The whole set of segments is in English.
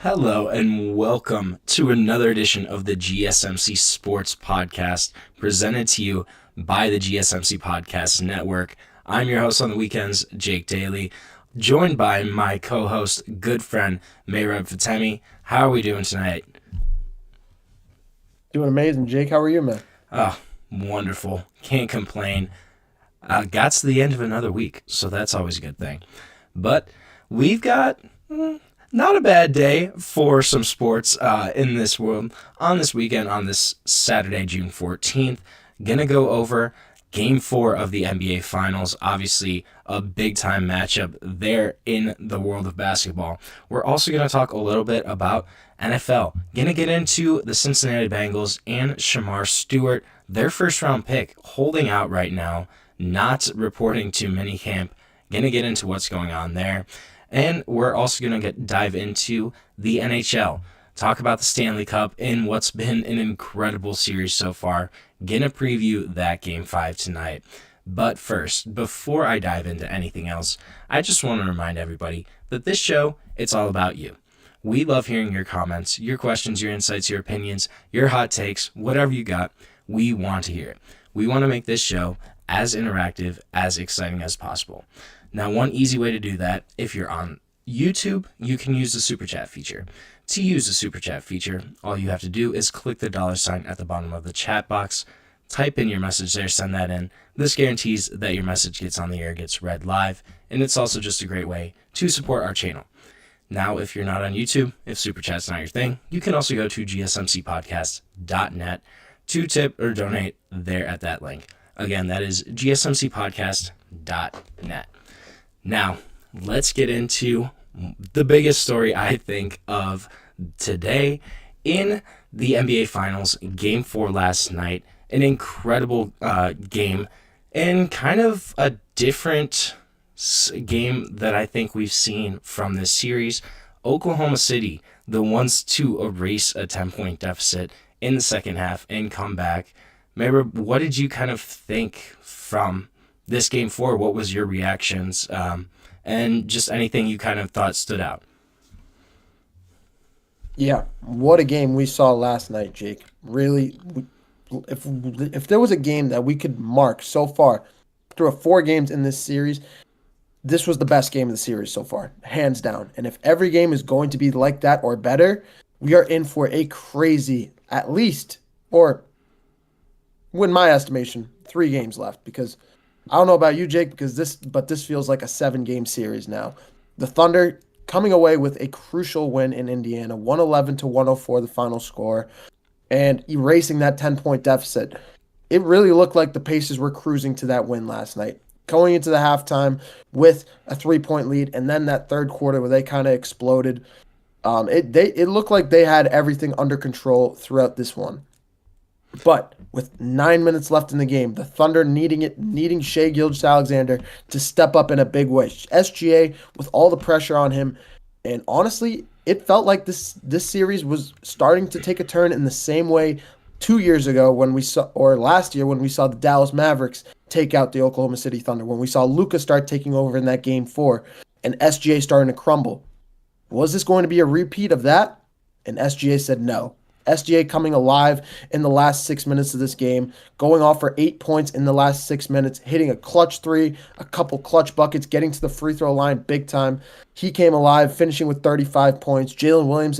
Hello and welcome to another edition of the GSMC Sports Podcast, presented to you by the GSMC Podcast Network. I'm your host on the weekends, Jake Daley, joined by my co-host, good friend, Mehrob Fatemi. How are we doing tonight? Doing amazing, Jake. How are you, man? Oh, wonderful. Can't complain. Got to the end of another week, so that's always a good thing. But we've got... not a bad day for some sports in this world on this weekend, on this Saturday, June 14th. Gonna go over Game 4 of the NBA Finals. Obviously, a big-time matchup there in the world of basketball. We're also going to talk a little bit about NFL. Gonna get into the Cincinnati Bengals and Shamar Stewart, their first-round pick, holding out right now, not reporting to minicamp. Gonna get into what's going on there. And we're also going to dive into the NHL, talk about the Stanley Cup and what's been an incredible series so far. Going to preview that Game 5 tonight. But first, before I dive into anything else, I just want to remind everybody that this show, it's all about you. We love hearing your comments, your questions, your insights, your opinions, your hot takes, whatever you got. We want to hear it. We want to make this show as interactive, as exciting as possible. Now, one easy way to do that, if you're on YouTube, you can use the Super Chat feature. To use the Super Chat feature, all you have to do is click the $sign at the bottom of the chat box, type in your message there, send that in. This guarantees that your message gets on the air, gets read live, and it's also just a great way to support our channel. Now, if you're not on YouTube, if Super Chat's not your thing, you can also go to gsmcpodcast.net to tip or donate there at that link. Again, that is gsmcpodcast.net. Now, let's get into the biggest story, I think, of today in the NBA Finals, Game 4 last night. An incredible game and kind of a different game that I think we've seen from this series. Oklahoma City, the ones to erase a 10-point deficit in the second half and come back. Mehrob, what did you kind of think from this Game 4? What was your reactions? And just anything you kind of thought stood out? Yeah, what a game we saw last night, Jake. Really, if there was a game that we could mark so far through 4 games in this series, this was the best game of the series so far, hands down. And if every game is going to be like that or better, we are in for a crazy, at least, or in my estimation, 3 games left, because I don't know about you, Jake, but this feels like a 7-game series now. The Thunder coming away with a crucial win in Indiana, 111-104, the final score, and erasing that 10-point deficit. It really looked like the Pacers were cruising to that win last night, going into the halftime with a 3-point lead, and then that third quarter where they kind of exploded. It looked like they had everything under control throughout this one. But with 9 minutes left in the game, the Thunder needing Shai Gilgeous-Alexander to step up in a big way. SGA with all the pressure on him, and honestly, it felt like this series was starting to take a turn in the same way 2 years ago or last year when we saw the Dallas Mavericks take out the Oklahoma City Thunder, when we saw Luka start taking over in that Game 4, and SGA starting to crumble. Was this going to be a repeat of that? And SGA said no. SGA coming alive in the last 6 minutes of this game, going off for 8 points in the last 6 minutes, hitting a clutch 3, a couple clutch buckets, getting to the free throw line big time. He came alive, finishing with 35 points. Jalen Williams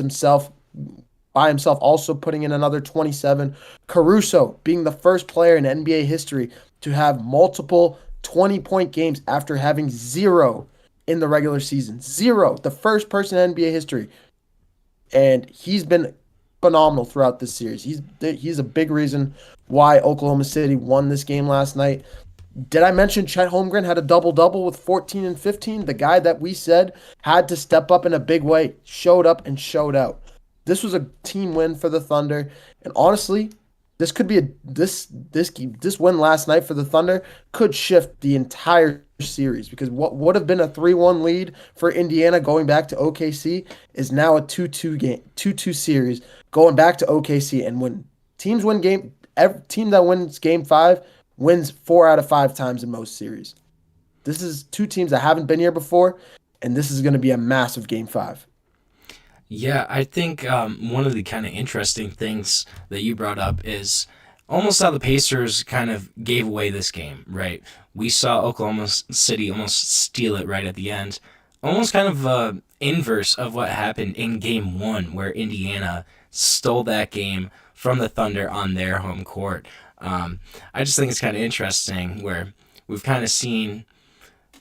by himself also putting in another 27. Caruso being the first player in NBA history to have multiple 20-point games after having 0 in the regular season. 0, the first person in NBA history. And he's been phenomenal throughout this series. He's a big reason why Oklahoma City won this game last night. Did I mention Chet Holmgren had a double-double with 14 and 15? The guy that we said had to step up in a big way, showed up and showed out. This was a team win for the Thunder, and honestly, this could be this win last night for the Thunder could shift the entire series, because what would have been a 3-1 lead for Indiana going back to OKC is now a 2-2 series going back to OKC. And when teams win every team that wins Game 5 wins 4 out of 5 times in most series. This is 2 teams that haven't been here before, and this is going to be a massive Game 5. Yeah, I think one of the kind of interesting things that you brought up is almost how the Pacers kind of gave away this game, right? We saw Oklahoma City almost steal it right at the end. Almost kind of inverse of what happened in game one, where Indiana stole that game from the Thunder on their home court. I just think it's kind of interesting where we've kind of seen,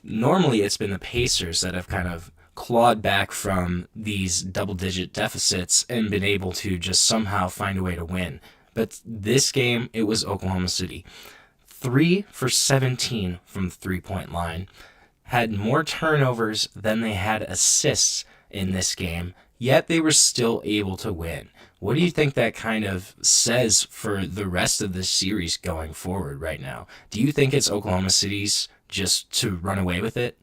normally it's been the Pacers that have kind of clawed back from these double digit deficits and been able to just somehow find a way to win. But this game, it was Oklahoma City. 3 for 17 from the 3-point line. Had more turnovers than they had assists in this game, yet they were still able to win. What do you think that kind of says for the rest of this series going forward right now? Do you think it's Oklahoma City's just to run away with it?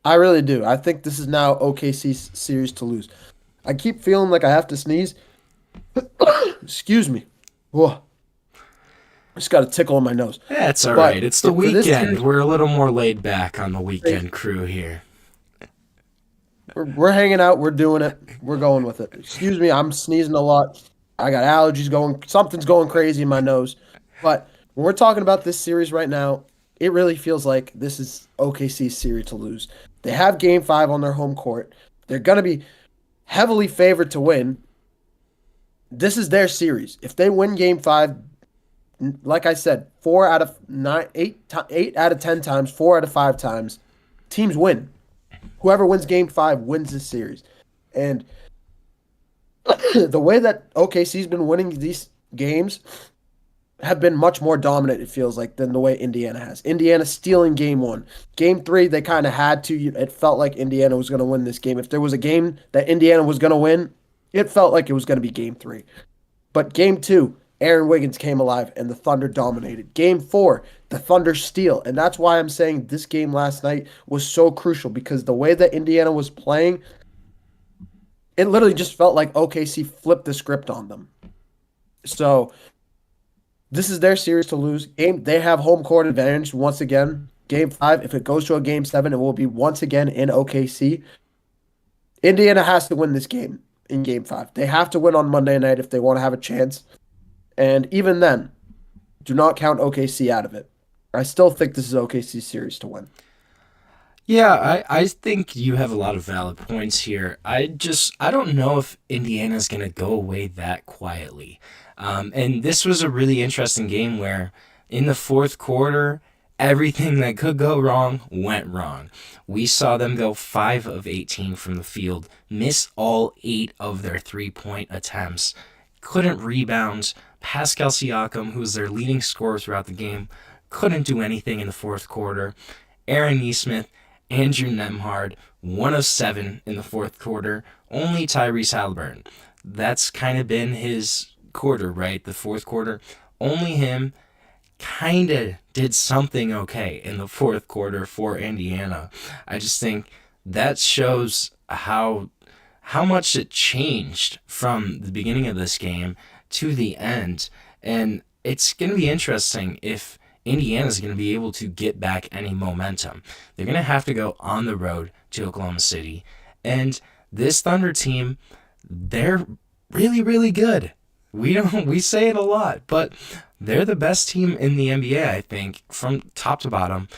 I really do. I think this is now OKC's series to lose. I keep feeling like I have to sneeze. Excuse me. Whoa. Just got a tickle in my nose. Yeah, it's all But right. It's the for this weekend. series, We're a little more laid back on the weekend crew here. we're hanging out. We're doing it. We're going with it. Excuse me. I'm sneezing a lot. I got allergies going. Something's going crazy in my nose. But when we're talking about this series right now, it really feels like this is OKC's series to lose. They have Game 5 on their home court. They're going to be heavily favored to win. This is their series. If they win Game 5, like I said, 4 out of 9, 8 out of 10 times, 4 out of 5 times, teams win. Whoever wins Game 5 wins this series. And the way that OKC's been winning these games have been much more dominant, it feels like, than the way Indiana has. Indiana stealing Game 1. Game 3, they kind of had to. It felt like Indiana was going to win this game. If there was a game that Indiana was going to win, it felt like it was going to be Game 3. But Game 2, Aaron Wiggins came alive and the Thunder dominated. Game 4, the Thunder steal. And that's why I'm saying this game last night was so crucial, because the way that Indiana was playing, it literally just felt like OKC flipped the script on them. So this is their series to lose. They have home court advantage once again. Game 5, if it goes to a Game 7, it will be once again in OKC. Indiana has to win this game in Game 5. They have to win on Monday night if they want to have a chance. And even then, do not count OKC out of it. I still think this is OKC's series to win. Yeah, I think you have a lot of valid points here. I don't know if Indiana's going to go away that quietly. And this was a really interesting game where in the fourth quarter, everything that could go wrong went wrong. We saw them go 5 of 18 from the field, miss all 8 of their 3-point attempts, couldn't rebound. Pascal Siakam, who was their leading scorer throughout the game, couldn't do anything in the fourth quarter. Aaron Nesmith, Andrew Nembhard, 1 of 7 in the fourth quarter. Only Tyrese Halliburton. That's kind of been his quarter, right? The fourth quarter. Only him kind of did something okay in the fourth quarter for Indiana. I just think that shows how much it changed from the beginning of this game to the end. And it's going to be interesting if Indiana's going to be able to get back any momentum. They're going to have to go on the road to Oklahoma City. And this Thunder team, they're really, really good. We say it a lot, but they're the best team in the NBA, I think, from top to bottom.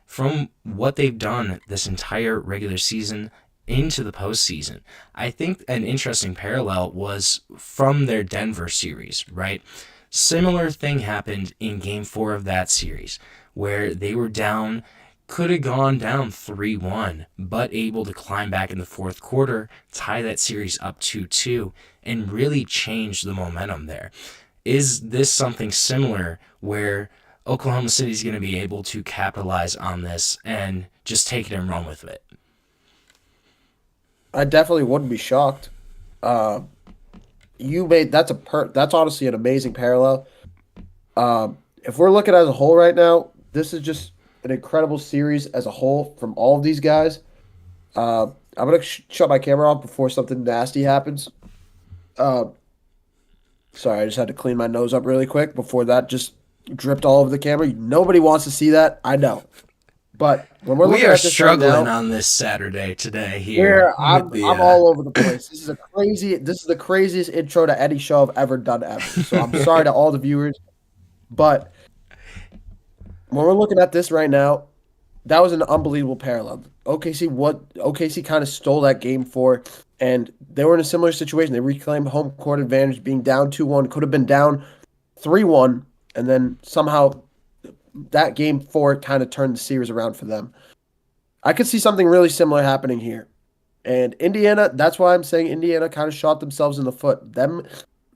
From what they've done this entire regular season into the postseason. I think an interesting parallel was from their Denver series, right? Similar thing happened in Game 4 of that series, where they were down, could have gone down 3-1, but able to climb back in the fourth quarter, tie that series up 2-2, and really change the momentum there. Is this something similar where Oklahoma City is going to be able to capitalize on this and just take it and run with it? I definitely wouldn't be shocked. That's honestly an amazing parallel. If we're looking as a whole right now, this is just an incredible series as a whole from all of these guys. I'm gonna shut my camera off before something nasty happens. Sorry, I just had to clean my nose up really quick before that just dripped all over the camera. Nobody wants to see that. I know. But when we're We looking are at this right struggling now, on this Saturday today yeah, here with I'm the. all over the place. This is the craziest intro to any show I've ever done ever. So I'm sorry to all the viewers, but when we're looking at this right now, that was an unbelievable parallel. OKC kind of stole that game for, and they were in a similar situation. They reclaimed home court advantage, being down 2-1, could have been down 3-1, and then somehow that game four kind of turned the series around for them. I could see something really similar happening here. And Indiana, that's why I'm saying Indiana kind of shot themselves in the foot. Them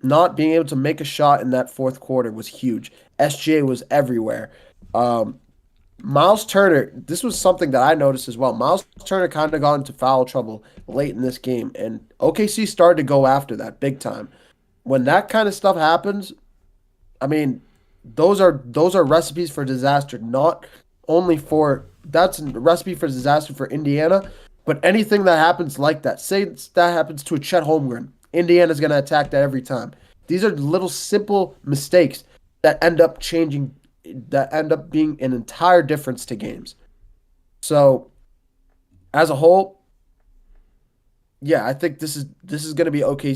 not being able to make a shot in that fourth quarter was huge. SGA was everywhere. Um, Miles Turner, this was something that I noticed as well. Miles Turner kind of got into foul trouble late in this game, and OKC started to go after that big time. When that kind of stuff happens, I mean, those are recipes for disaster. Not only for that's a recipe for disaster for Indiana, but anything that happens like that. Say that happens to a Chet Holmgren, Indiana's going to attack that every time. These are little simple mistakes that end up changing, that end up being an entire difference to games. So, as a whole, yeah, I think this is going to be okay.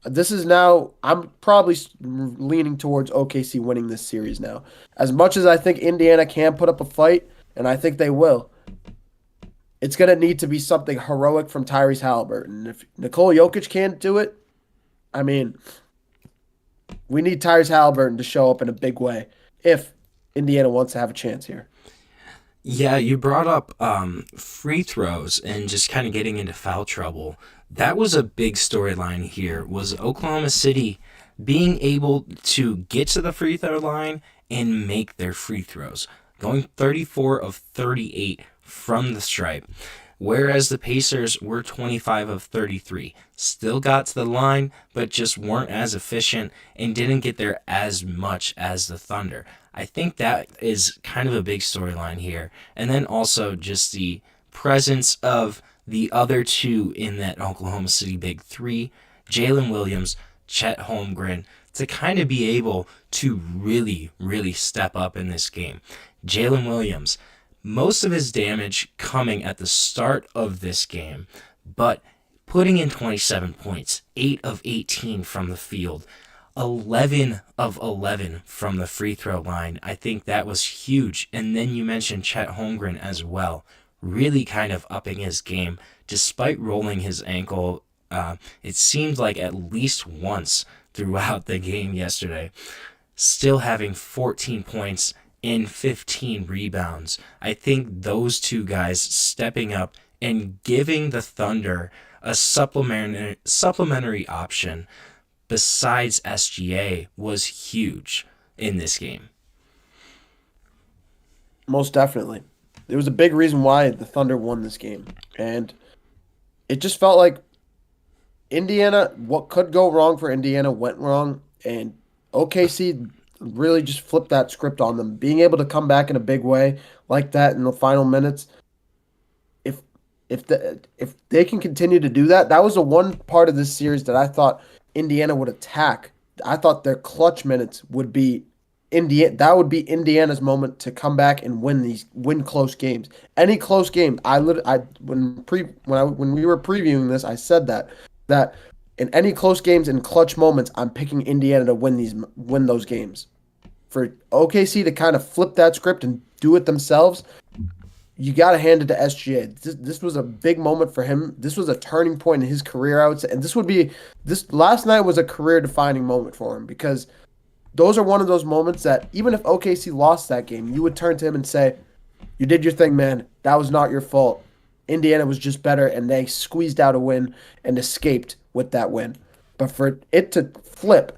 This is now, I'm probably leaning towards OKC winning this series now. As much as I think Indiana can put up a fight, and I think they will, it's going to need to be something heroic from Tyrese Halliburton. If Nikola Jokic can't do it, I mean, we need Tyrese Halliburton to show up in a big way if Indiana wants to have a chance here. Yeah, you brought up free throws and just kind of getting into foul trouble. That was a big storyline here, was Oklahoma City being able to get to the free throw line and make their free throws, going 34 of 38 from the stripe, whereas the Pacers were 25 of 33. Still got to the line, but just weren't as efficient and didn't get there as much as the Thunder. I think that is kind of a big storyline here. And then also just the presence of the other two in that Oklahoma City Big Three, Jalen Williams, Chet Holmgren, to kind of be able to really, really step up in this game. Jalen Williams, most of his damage coming at the start of this game, but putting in 27 points, 8 of 18 from the field, 11 of 11 from the free throw line. I think that was huge. And then you mentioned Chet Holmgren as well, really kind of upping his game. Despite rolling his ankle, it seemed like at least once throughout the game yesterday, still having 14 points and 15 rebounds. I think those two guys stepping up and giving the Thunder a supplementary option besides SGA was huge in this game. Most definitely. There was a big reason why the Thunder won this game. And it just felt like Indiana, what could go wrong for Indiana went wrong. And OKC really just flipped that script on them. Being able to come back in a big way like that in the final minutes. If they can continue to do that, that was the one part of this series that I thought Indiana would attack. I thought their clutch minutes would be Indiana. That would be Indiana's moment to come back and win close games. Any close game, when we were previewing this, I said that in any close games and clutch moments, I'm picking Indiana to win those games. For OKC to kind of flip that script and do it themselves, you got to hand it to SGA. This was a big moment for him. This was a turning point in his career, I would say. And this last night was a career-defining moment for him, because those are one of those moments that even if OKC lost that game, you would turn to him and say, you did your thing, man. That was not your fault. Indiana was just better, and they squeezed out a win and escaped with that win. But for it to flip,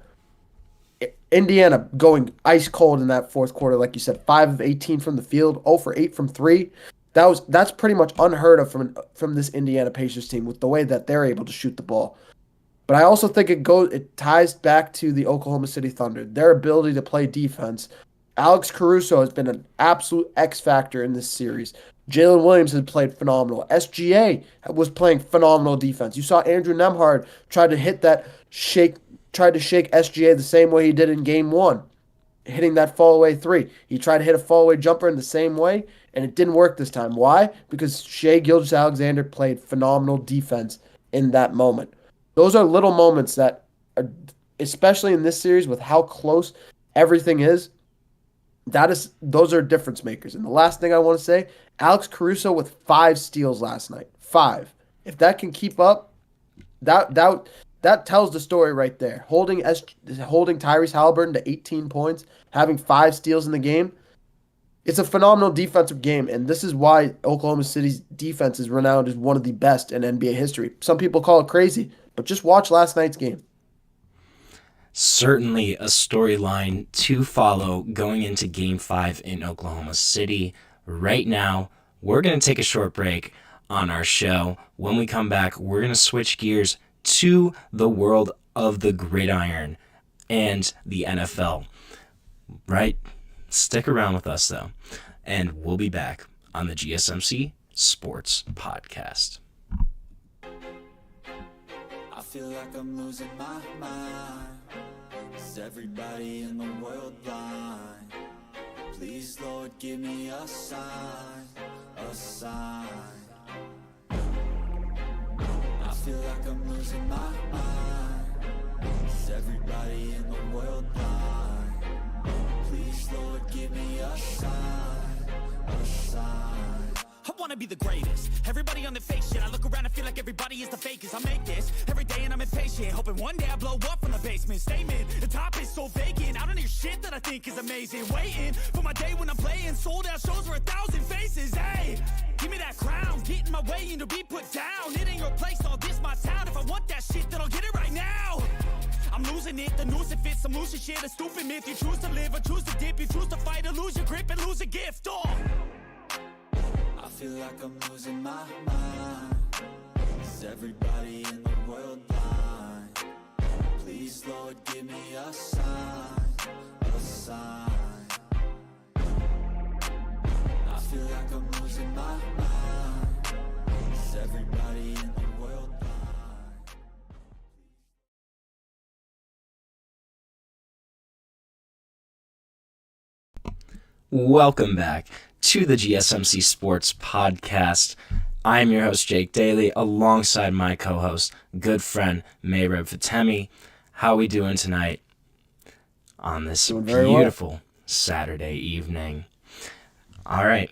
Indiana going ice cold in that fourth quarter, like you said, 5 of 18 from the field, 0 for 8 from 3. That's pretty much unheard of from this Indiana Pacers team with the way that they're able to shoot the ball. But I also think it ties back to the Oklahoma City Thunder, their ability to play defense. Alex Caruso has been an absolute X factor in this series. Jalen Williams has played phenomenal. SGA was playing phenomenal defense. You saw Andrew Nembhard tried to shake SGA the same way he did in Game 1, hitting that fall-away 3. He tried to hit a fall-away jumper in the same way, And it didn't work this time. Why? Because Shai Gilgeous-Alexander played phenomenal defense in that moment. Those are little moments that are, especially in this series with how close everything is, those are difference makers. And the last thing I want to say, Alex Caruso with 5 steals last night. 5. If that can keep up, that tells the story right there. Holding Tyrese Halliburton to 18 points, having 5 steals in the game. It's a phenomenal defensive game, and this is why Oklahoma City's defense is renowned as one of the best in NBA history. Some people call it crazy, but just watch last night's game. Certainly a storyline to follow going into Game 5 in Oklahoma City. Right now, we're going to take a short break on our show. When we come back, we're going to switch gears to the world of the gridiron and the NFL. Right? Stick around with us, though, and we'll be back on the GSMC Sports Podcast. I feel like I'm losing my mind. Is everybody in the world blind? Please, Lord, give me a sign, a sign. I feel like I'm losing my mind. Is everybody in the world blind? Please, Lord, give me a sign, a sign. I wanna be the greatest. Everybody on the fake shit. I look around and feel like everybody is the fakest. I make this every day and I'm impatient, hoping one day I blow up from the basement. Statement, the top is so vacant. I don't hear shit that I think is amazing. Waiting for my day when I'm playing sold out shows for 1,000 faces. Hey, give me that crown, get in my way and to be put down. It ain't your place, all this my town. If I want that shit, then I'll get it right now. I'm losing it, the noose it fits, I'm losing shit, a stupid myth. You choose to live or choose to dip, you choose to fight or lose your grip and lose a gift. I feel like I'm losing my mind. Is everybody in the world blind? Please, Lord, give me a sign, a sign. I feel like I'm losing my mind. Is everybody in the world blind? Welcome back to the GSMC Sports Podcast. I'm your host, Jake Daley, alongside my co-host, good friend, Mehrob Fatemi. How we doing tonight on this beautiful Saturday evening? All right.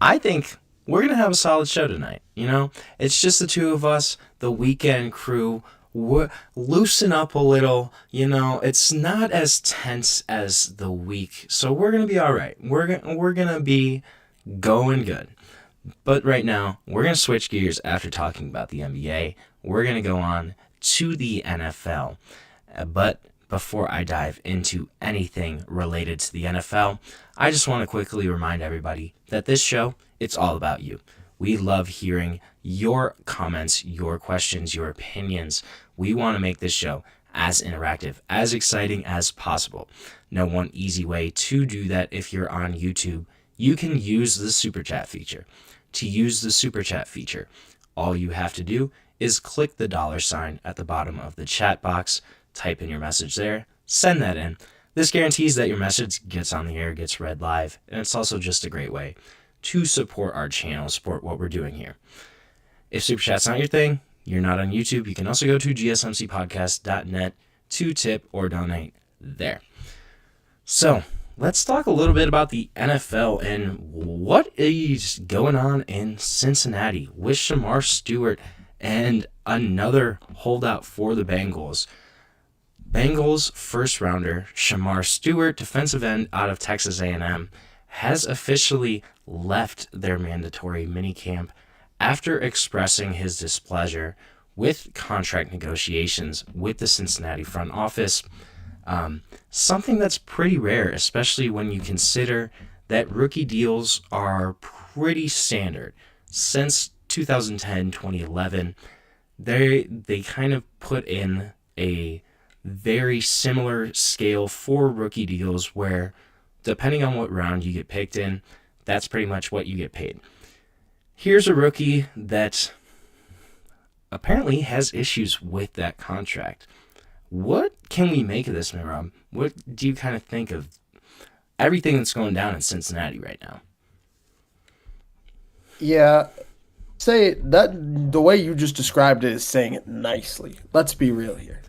I think we're going to have a solid show tonight. You know, it's just the two of us, the weekend crew. Loosen up a little, you know, it's not as tense as the week, so we're gonna be all right. We're gonna be going good. But right now, we're gonna switch gears after talking about the NBA. We're gonna go on to the NFL. But before I dive into anything related to the NFL, I just want to quickly remind everybody that this show, it's all about you. We love hearing your comments, your questions, your opinions. We want to make this show as interactive, as exciting as possible. Now, one easy way to do that, if you're on YouTube, you can use the Super Chat feature. To use the Super Chat feature, all you have to do is click the $ at the bottom of the chat box, type in your message there, send that in. This guarantees that your message gets on the air, gets read live, and it's also just a great way to support our channel, support what we're doing here. If Super Chat's not your thing, you're not on YouTube, you can also go to gsmcpodcast.net to tip or donate there. So, let's talk a little bit about the NFL and what is going on in Cincinnati with Shamar Stewart and another holdout for the Bengals. Bengals first rounder Shamar Stewart, defensive end out of Texas A&M, has officially left their mandatory minicamp after expressing his displeasure with contract negotiations with the Cincinnati front office. Something that's pretty rare, especially when you consider that rookie deals are pretty standard. Since 2010, 2011, they kind of put in a very similar scale for rookie deals where, depending on what round you get picked in, that's pretty much what you get paid. Here's a rookie that apparently has issues with that contract. What can we make of this, Mehrob? What do you kind of think of everything that's going down in Cincinnati right now? Yeah, say that the way you just described it is saying it nicely. Let's be real here.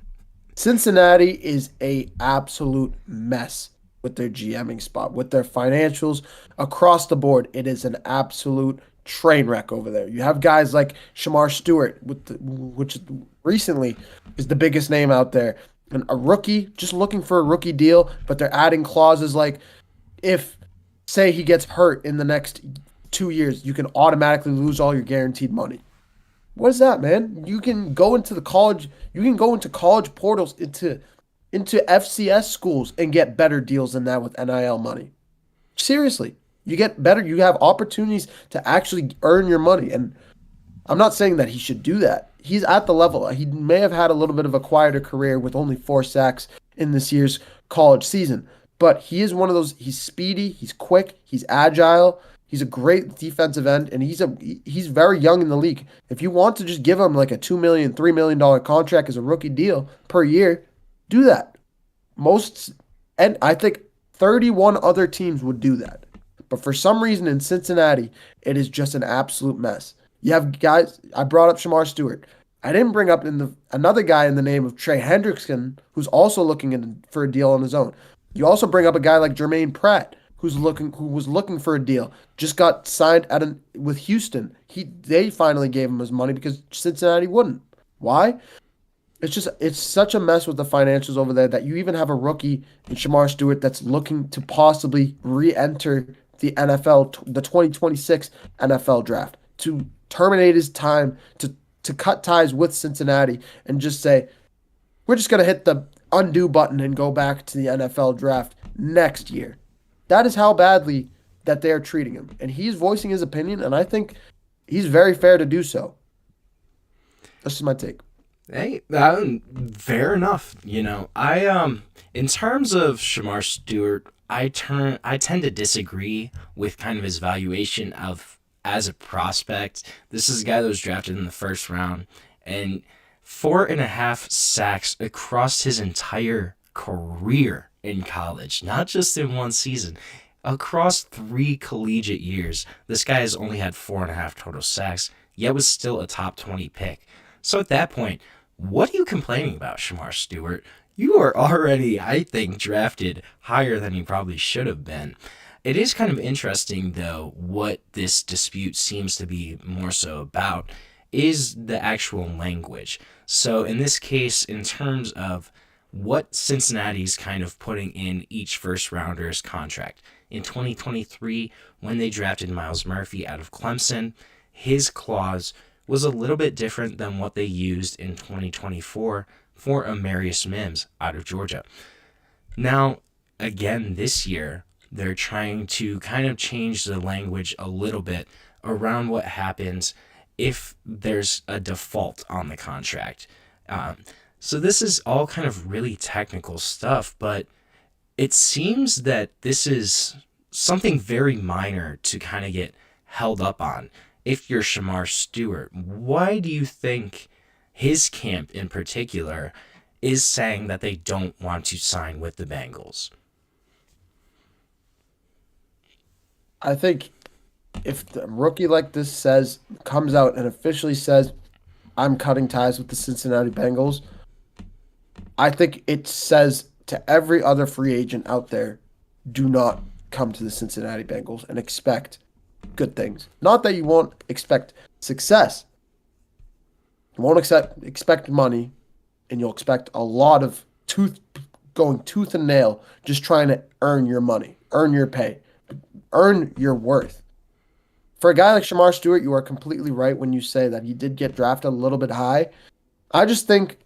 Cincinnati is a absolute mess with their GMing spot, with their financials across the board. It is an absolute train wreck over there. You have guys like Shamar Stewart, which recently is the biggest name out there, and a rookie just looking for a rookie deal, but they're adding clauses like if, say, he gets hurt in the next 2 years, you can automatically lose all your guaranteed money. What is that, man? You can go into the college. You can go into college portals into FCS schools and get better deals than that with NIL money. Seriously, you get better. You have opportunities to actually earn your money. And I'm not saying that he should do that. He's at the level. He may have had a little bit of a quieter career with only 4 sacks in this year's college season, but he is one of those. He's speedy. He's quick. He's agile. He's a great defensive end, and he's very young in the league. If you want to just give him like a $2 million, $3 million contract as a rookie deal per year, do that. And I think 31 other teams would do that. But for some reason in Cincinnati, it is just an absolute mess. You have guys, I brought up Shamar Stewart. I didn't bring up another guy in the name of Trey Hendrickson, who's also looking for a deal on his own. You also bring up a guy like Jermaine Pratt, who was looking for a deal, just got signed with Houston. They finally gave him his money because Cincinnati wouldn't. Why? It's such a mess with the financials over there that you even have a rookie in Shamar Stewart that's looking to possibly re-enter the NFL, the 2026 NFL draft, to terminate his time, to cut ties with Cincinnati and just say, we're just going to hit the undo button and go back to the NFL draft next year. That is how badly that they're treating him. And he's voicing his opinion, and I think he's very fair to do so. That's just my take. Hey, fair enough. In terms of Shamar Stewart, I tend to disagree with kind of his valuation as a prospect. This is a guy that was drafted in the first round, and 4.5 sacks across his entire career in college, not just in one season. Across 3 collegiate years, this guy has only had 4.5 total sacks, yet was still a top 20 pick. So at that point, what are you complaining about, Shamar Stewart? You are already, I think, drafted higher than you probably should have been. It is kind of interesting, though, what this dispute seems to be more so about is the actual language. So in this case, in terms of what Cincinnati's kind of putting in each first rounder's contract. In 2023, when they drafted Myles Murphy out of Clemson, his clause was a little bit different than what they used in 2024 for Amarius Mims out of Georgia. Now, again, this year, they're trying to kind of change the language a little bit around what happens if there's a default on the contract. So this is all kind of really technical stuff, but it seems that this is something very minor to kind of get held up on. If you're Shamar Stewart, why do you think his camp in particular is saying that they don't want to sign with the Bengals? I think if a rookie like this comes out and officially says, I'm cutting ties with the Cincinnati Bengals, I think it says to every other free agent out there, do not come to the Cincinnati Bengals and expect good things. Not that you won't expect success. You won't expect money, and you'll expect a lot of going tooth and nail, just trying to earn your money, earn your pay, earn your worth. For a guy like Shamar Stewart, you are completely right when you say that he did get drafted a little bit high. I just think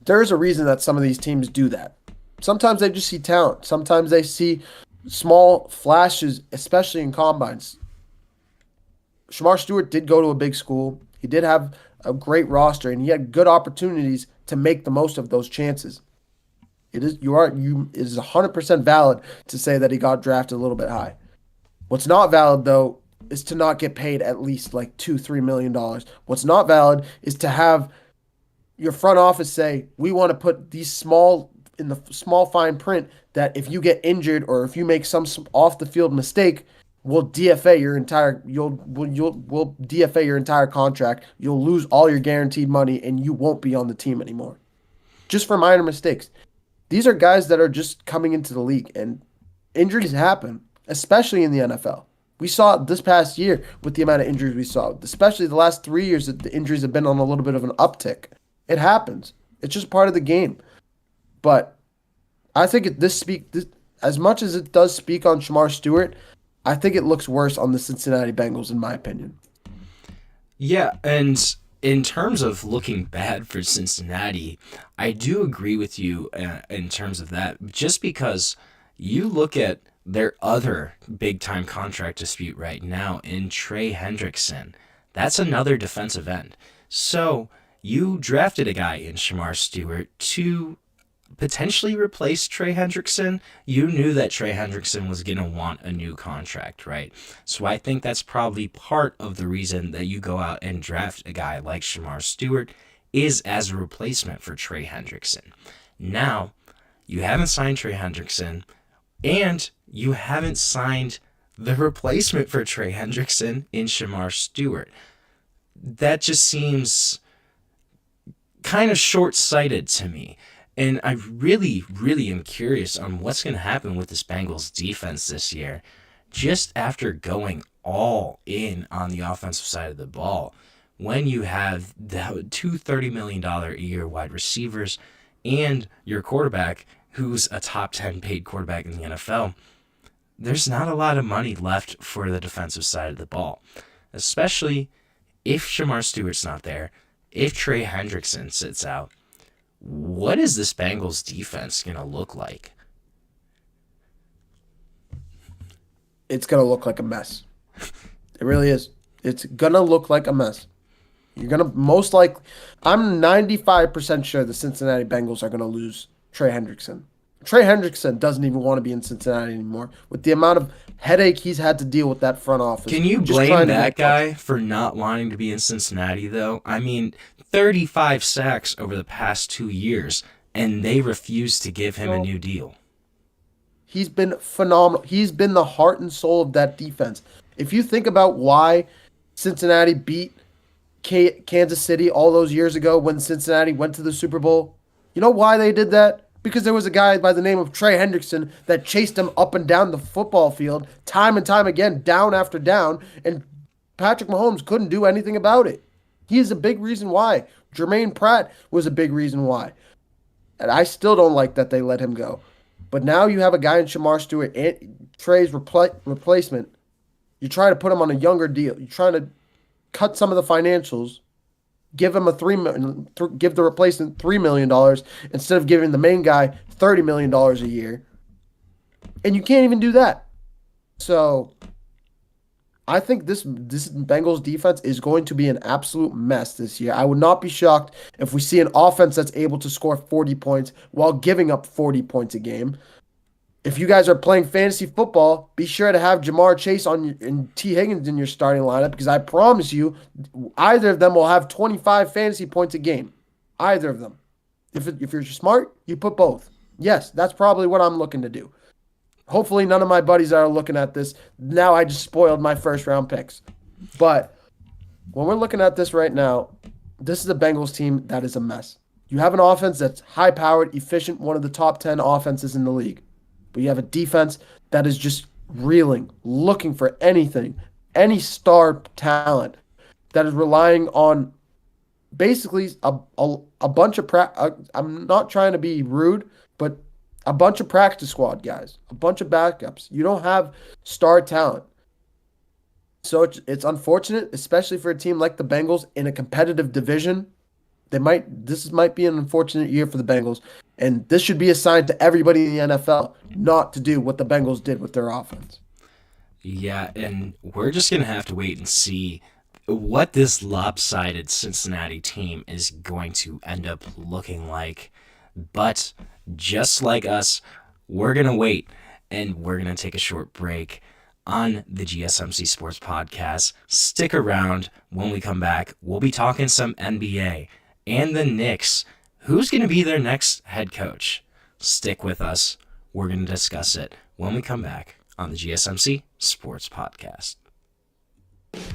there's a reason that some of these teams do that. Sometimes they just see talent. Sometimes they see small flashes, especially in combines. Shamar Stewart did go to a big school. He did have a great roster, and he had good opportunities to make the most of those chances. It is 100% valid to say that he got drafted a little bit high. What's not valid, though, is to not get paid at least like $2-3 million. What's not valid is to have your front office say, we want to put these small fine print that if you get injured or if you make some off the field mistake, we'll DFA your entire we'll DFA your entire contract. You'll lose all your guaranteed money and you won't be on the team anymore. Just for minor mistakes. These are guys that are just coming into the league, and injuries happen, especially in the NFL. We saw it this past year with the amount of injuries we saw, especially the last 3 years that the injuries have been on a little bit of an uptick. It happens. It's just part of the game. But I think as much as it does speak on Shamar Stewart, I think it looks worse on the Cincinnati Bengals, in my opinion. Yeah, and in terms of looking bad for Cincinnati, I do agree with you in terms of that, just because you look at their other big-time contract dispute right now in Trey Hendrickson. That's another defensive end. So you drafted a guy in Shamar Stewart to potentially replace Trey Hendrickson. You knew that Trey Hendrickson was going to want a new contract, right? So I think that's probably part of the reason that you go out and draft a guy like Shamar Stewart is as a replacement for Trey Hendrickson. Now, you haven't signed Trey Hendrickson, and you haven't signed the replacement for Trey Hendrickson in Shamar Stewart. That just seems kind of short-sighted to me. And I really, really am curious on what's going to happen with this Bengals defense this year, just after going all in on the offensive side of the ball. When you have the two $30 million a year wide receivers and your quarterback, who's a top 10 paid quarterback in the NFL, there's not a lot of money left for the defensive side of the ball, especially if Shamar Stewart's not there, if Trey Hendrickson sits out. What is this Bengals defense going to look like? It's going to look like a mess. It really is. It's going to look like a mess. You're going to most likely, I'm 95% sure the Cincinnati Bengals are going to lose Trey Hendrickson. Trey Hendrickson doesn't even want to be in Cincinnati anymore. With the amount of headache he's had to deal with that front office. Can you blame that guy for not wanting to be in Cincinnati, though? I mean, 35 sacks over the past 2 years, and they refused to give him a new deal. He's been phenomenal. He's been the heart and soul of that defense. If you think about why Cincinnati beat Kansas City all those years ago when Cincinnati went to the Super Bowl, you know why they did that? Because there was a guy by the name of Trey Hendrickson that chased him up and down the football field time and time again, down after down, and Patrick Mahomes couldn't do anything about it. He is a big reason why. Jermaine Pratt was a big reason why. And I still don't like that they let him go. But now you have a guy in Shamar Stewart, Trey's replacement. You try to put him on a younger deal. You're trying to cut some of the financials, give him give the replacement $3 million instead of giving the main guy $30 million a year. And you can't even do that. So I think this Bengals defense is going to be an absolute mess this year. I would not be shocked if we see an offense that's able to score 40 points while giving up 40 points a game. If you guys are playing fantasy football, be sure to have Jamar Chase and T. Higgins in your starting lineup, because I promise you, either of them will have 25 fantasy points a game. Either of them. If you're smart, you put both. Yes, that's probably what I'm looking to do. Hopefully none of my buddies are looking at this. Now I just spoiled my first round picks. But when we're looking at this right now, this is a Bengals team that is a mess. You have an offense that's high-powered, efficient, one of the top 10 offenses in the league. But you have a defense that is just reeling, looking for anything, any star talent that is relying on basically a bunch of I'm not trying to be rude, but a bunch of practice squad guys, a bunch of backups. You don't have star talent. So it's unfortunate, especially for a team like the Bengals in a competitive division. This might be an unfortunate year for the Bengals, and this should be a sign to everybody in the NFL not to do what the Bengals did with their offense. Yeah, and we're just going to have to wait and see what this lopsided Cincinnati team is going to end up looking like. But just like us, we're going to wait, and we're going to take a short break on the GSMC Sports Podcast. Stick around. When we come back, we'll be talking some NBA and the Knicks. Who's going to be their next head coach? Stick with us. We're going to discuss it when we come back on the GSMC Sports Podcast.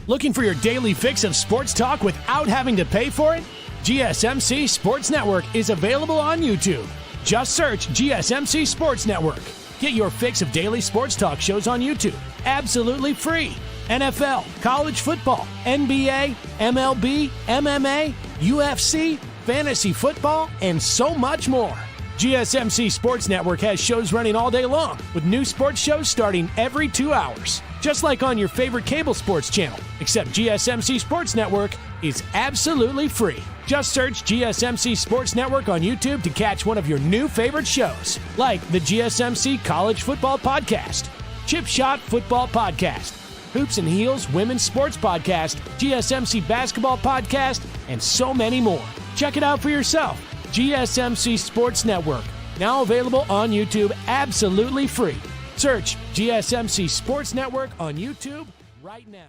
Looking for your daily fix of sports talk without having to pay for it? GSMC Sports Network is available on YouTube. Just search GSMC Sports Network. Get your fix of daily sports talk shows on YouTube, absolutely free. NFL, college football, NBA, MLB, MMA, UFC, fantasy football, and so much more. GSMC Sports Network has shows running all day long, with new sports shows starting every 2 hours. Just like on your favorite cable sports channel, except GSMC Sports Network is absolutely free. Just search GSMC Sports Network on YouTube to catch one of your new favorite shows, like the GSMC College Football Podcast, Chip Shot Football Podcast, Hoops and Heels Women's Sports Podcast, GSMC Basketball Podcast, and so many more. Check it out for yourself. GSMC Sports Network, now available on YouTube absolutely free. Search GSMC Sports Network on YouTube right now.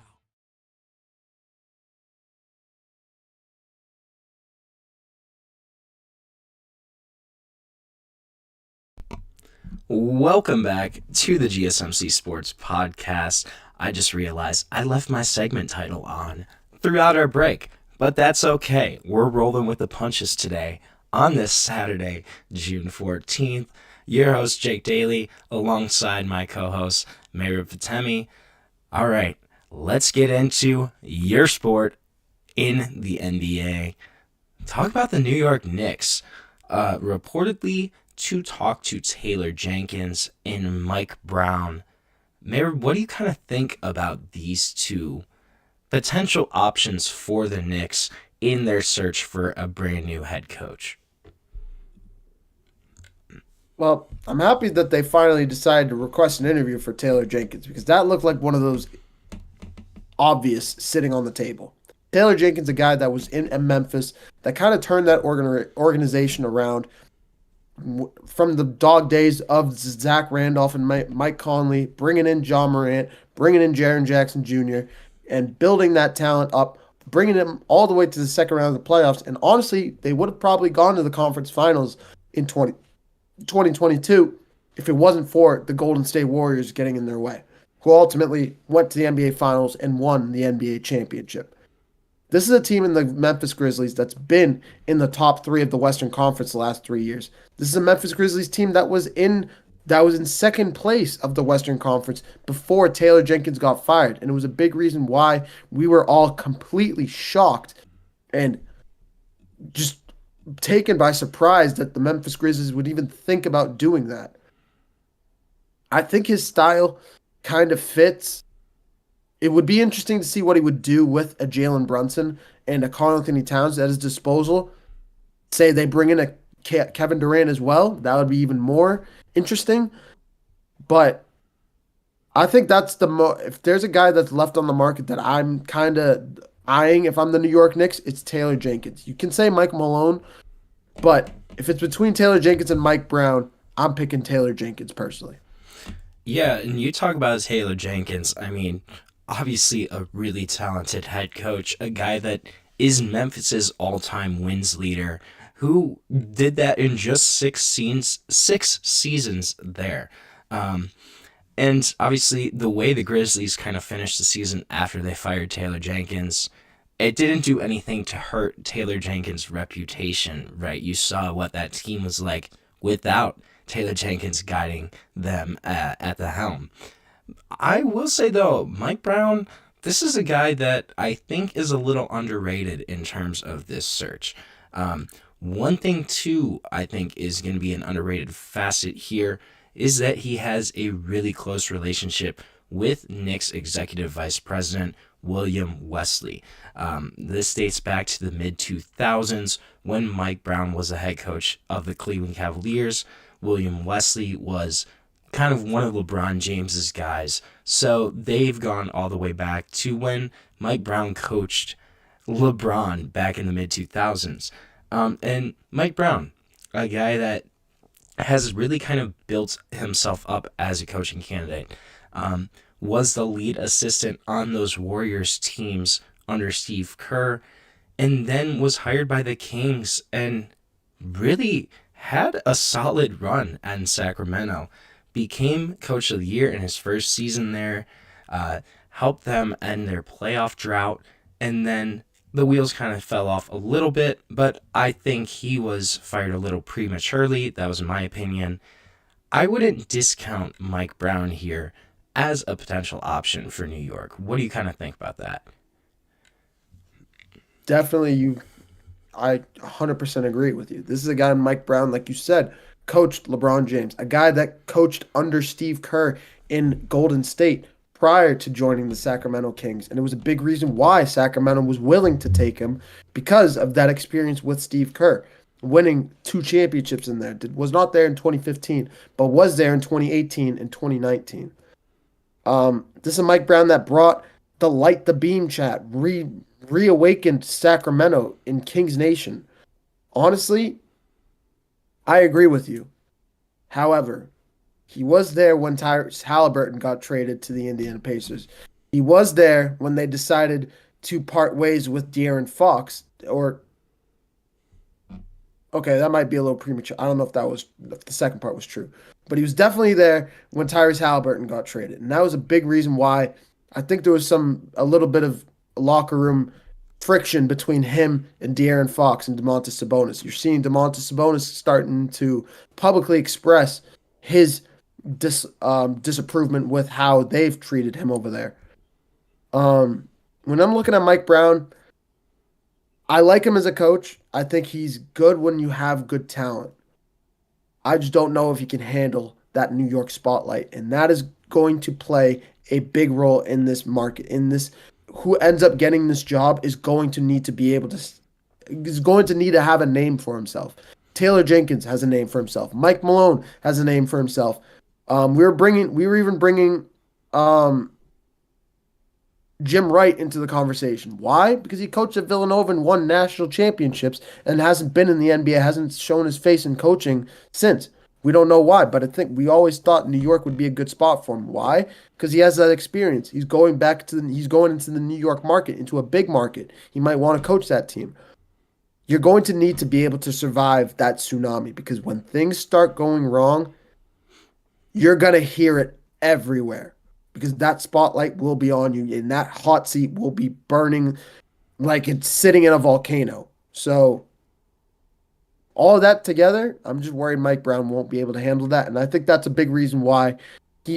Welcome back to the GSMC Sports Podcast. I just realized I left my segment title on throughout our break, but that's okay. We're rolling with the punches today on this Saturday, June 14th. Your host, Jake Daley, alongside my co-host, Mehrob Fatemi. All right, let's get into your sport in the NBA. Talk about the New York Knicks. Reportedly to talk to Taylor Jenkins and Mike Brown. Mehrob, what do you kind of think about these two potential options for the Knicks in their search for a brand new head coach? Well, I'm happy that they finally decided to request an interview for Taylor Jenkins, because that looked like one of those obvious sitting on the table. Taylor Jenkins, a guy that was in Memphis, that kind of turned that organization around from the dog days of Zach Randolph and Mike Conley, bringing in John Morant, bringing in Jaren Jackson Jr., and building that talent up, bringing them all the way to the second round of the playoffs. And honestly, they would have probably gone to the conference finals in 2022 if it wasn't for the Golden State Warriors getting in their way, who ultimately went to the NBA Finals and won the NBA championship. This is a team in the Memphis Grizzlies that's been in the top 3 of the Western Conference the last 3 years. This is a Memphis Grizzlies team that was in second place of the Western Conference before Taylor Jenkins got fired. And it was a big reason why we were all completely shocked and just taken by surprise that the Memphis Grizzlies would even think about doing that. I think his style kind of fits. It would be interesting to see what he would do with a Jalen Brunson and a Karl-Anthony Towns at his disposal. Say they bring in a Kevin Durant as well. That would be even more interesting. But I think that's if there's a guy that's left on the market that I'm kind of eyeing, if I'm the New York Knicks, it's Taylor Jenkins. You can say Mike Malone, but if it's between Taylor Jenkins and Mike Brown, I'm picking Taylor Jenkins personally. Yeah, and you talk about Taylor Jenkins. I mean, obviously a really talented head coach, a guy that is Memphis's all-time wins leader, who did that in just 6 seasons there. And obviously the way the Grizzlies kind of finished the season after they fired Taylor Jenkins, it didn't do anything to hurt Taylor Jenkins' reputation, right? You saw what that team was like without Taylor Jenkins guiding them at the helm. I will say, though, Mike Brown, this is a guy that I think is a little underrated in terms of this search. One thing, too, I think is going to be an underrated facet here is that he has a really close relationship with Knicks Executive Vice President William Wesley. This dates back to the mid-2000s when Mike Brown was the head coach of the Cleveland Cavaliers. William Wesley was kind of one of LeBron James's guys. So they've gone all the way back to when Mike Brown coached LeBron back in the mid-2000s. And Mike Brown, a guy that has really kind of built himself up as a coaching candidate, was the lead assistant on those Warriors teams under Steve Kerr, and then was hired by the Kings and really had a solid run in Sacramento. Became coach of the year in his first season there. helped them end their playoff drought, and then the wheels kind of fell off a little bit, but I think he was fired a little prematurely. That was my opinion. I wouldn't discount Mike Brown here as a potential option for New York. What do you kind of think about that? Definitely, I 100% agree with you. This is a guy, Mike Brown, like you said, coached LeBron James, a guy that coached under Steve Kerr in Golden State prior to joining the Sacramento Kings. And it was a big reason why Sacramento was willing to take him, because of that experience with Steve Kerr, winning 2 championships in there. Was not there in 2015, but was there in 2018 and 2019. This is Mike Brown that brought the Light the Beam chat, reawakened Sacramento in Kings Nation. Honestly, I agree with you. However, he was there when Tyrese Halliburton got traded to the Indiana Pacers. He was there when they decided to part ways with De'Aaron Fox. Okay, that might be a little premature. I don't know if the second part was true. But he was definitely there when Tyrese Halliburton got traded. And that was a big reason why I think there was a little bit of locker room friction between him and De'Aaron Fox and Domantas Sabonis. You're seeing Domantas Sabonis starting to publicly express his disapproval with how they've treated him over there. When I'm looking at Mike Brown, I like him as a coach. I think he's good when you have good talent. I just don't know if he can handle that New York spotlight, and that is going to play a big role in this market. Who ends up getting this job is going to need to have a name for himself. Taylor Jenkins has a name for himself. Mike Malone has a name for himself. We were even bringing Jim Wright into the conversation. Why? Because he coached at Villanova and won national championships and hasn't been in the NBA, hasn't shown his face in coaching since. We don't know why, but I think we always thought New York would be a good spot for him. Why? Because he has that experience. He's going into the New York market, into a big market. He might want to coach that team. You're going to need to be able to survive that tsunami, because when things start going wrong, you're going to hear it everywhere, because that spotlight will be on you and that hot seat will be burning like it's sitting in a volcano. So all of that together, I'm just worried Mike Brown won't be able to handle that. And I think that's a big reason why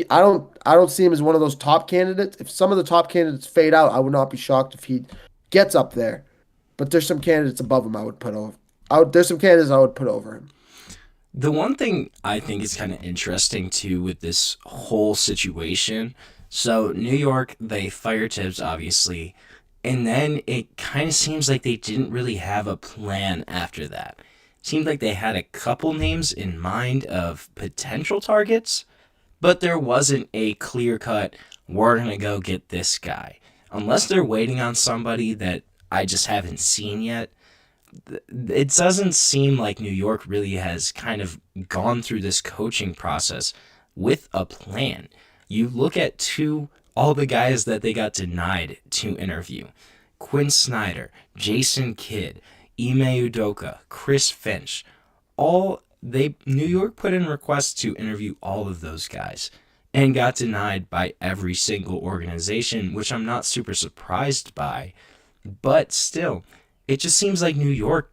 I don't see him as one of those top candidates. If some of the top candidates fade out, I would not be shocked if he gets up there. But there's some candidates above him there's some candidates I would put over him. The one thing I think is kind of interesting, too, with this whole situation, so New York, they fired Tibbs, obviously, and then it kind of seems like they didn't really have a plan after that. It seemed like they had a couple names in mind of potential targets, but there wasn't a clear-cut, we're going to go get this guy. Unless they're waiting on somebody that I just haven't seen yet, it doesn't seem like New York really has kind of gone through this coaching process with a plan. You look at all the guys that they got denied to interview. Quinn Snyder, Jason Kidd, Ime Udoka, Chris Finch. New York put in requests to interview all of those guys and got denied by every single organization, which I'm not super surprised by. But still, it just seems like New York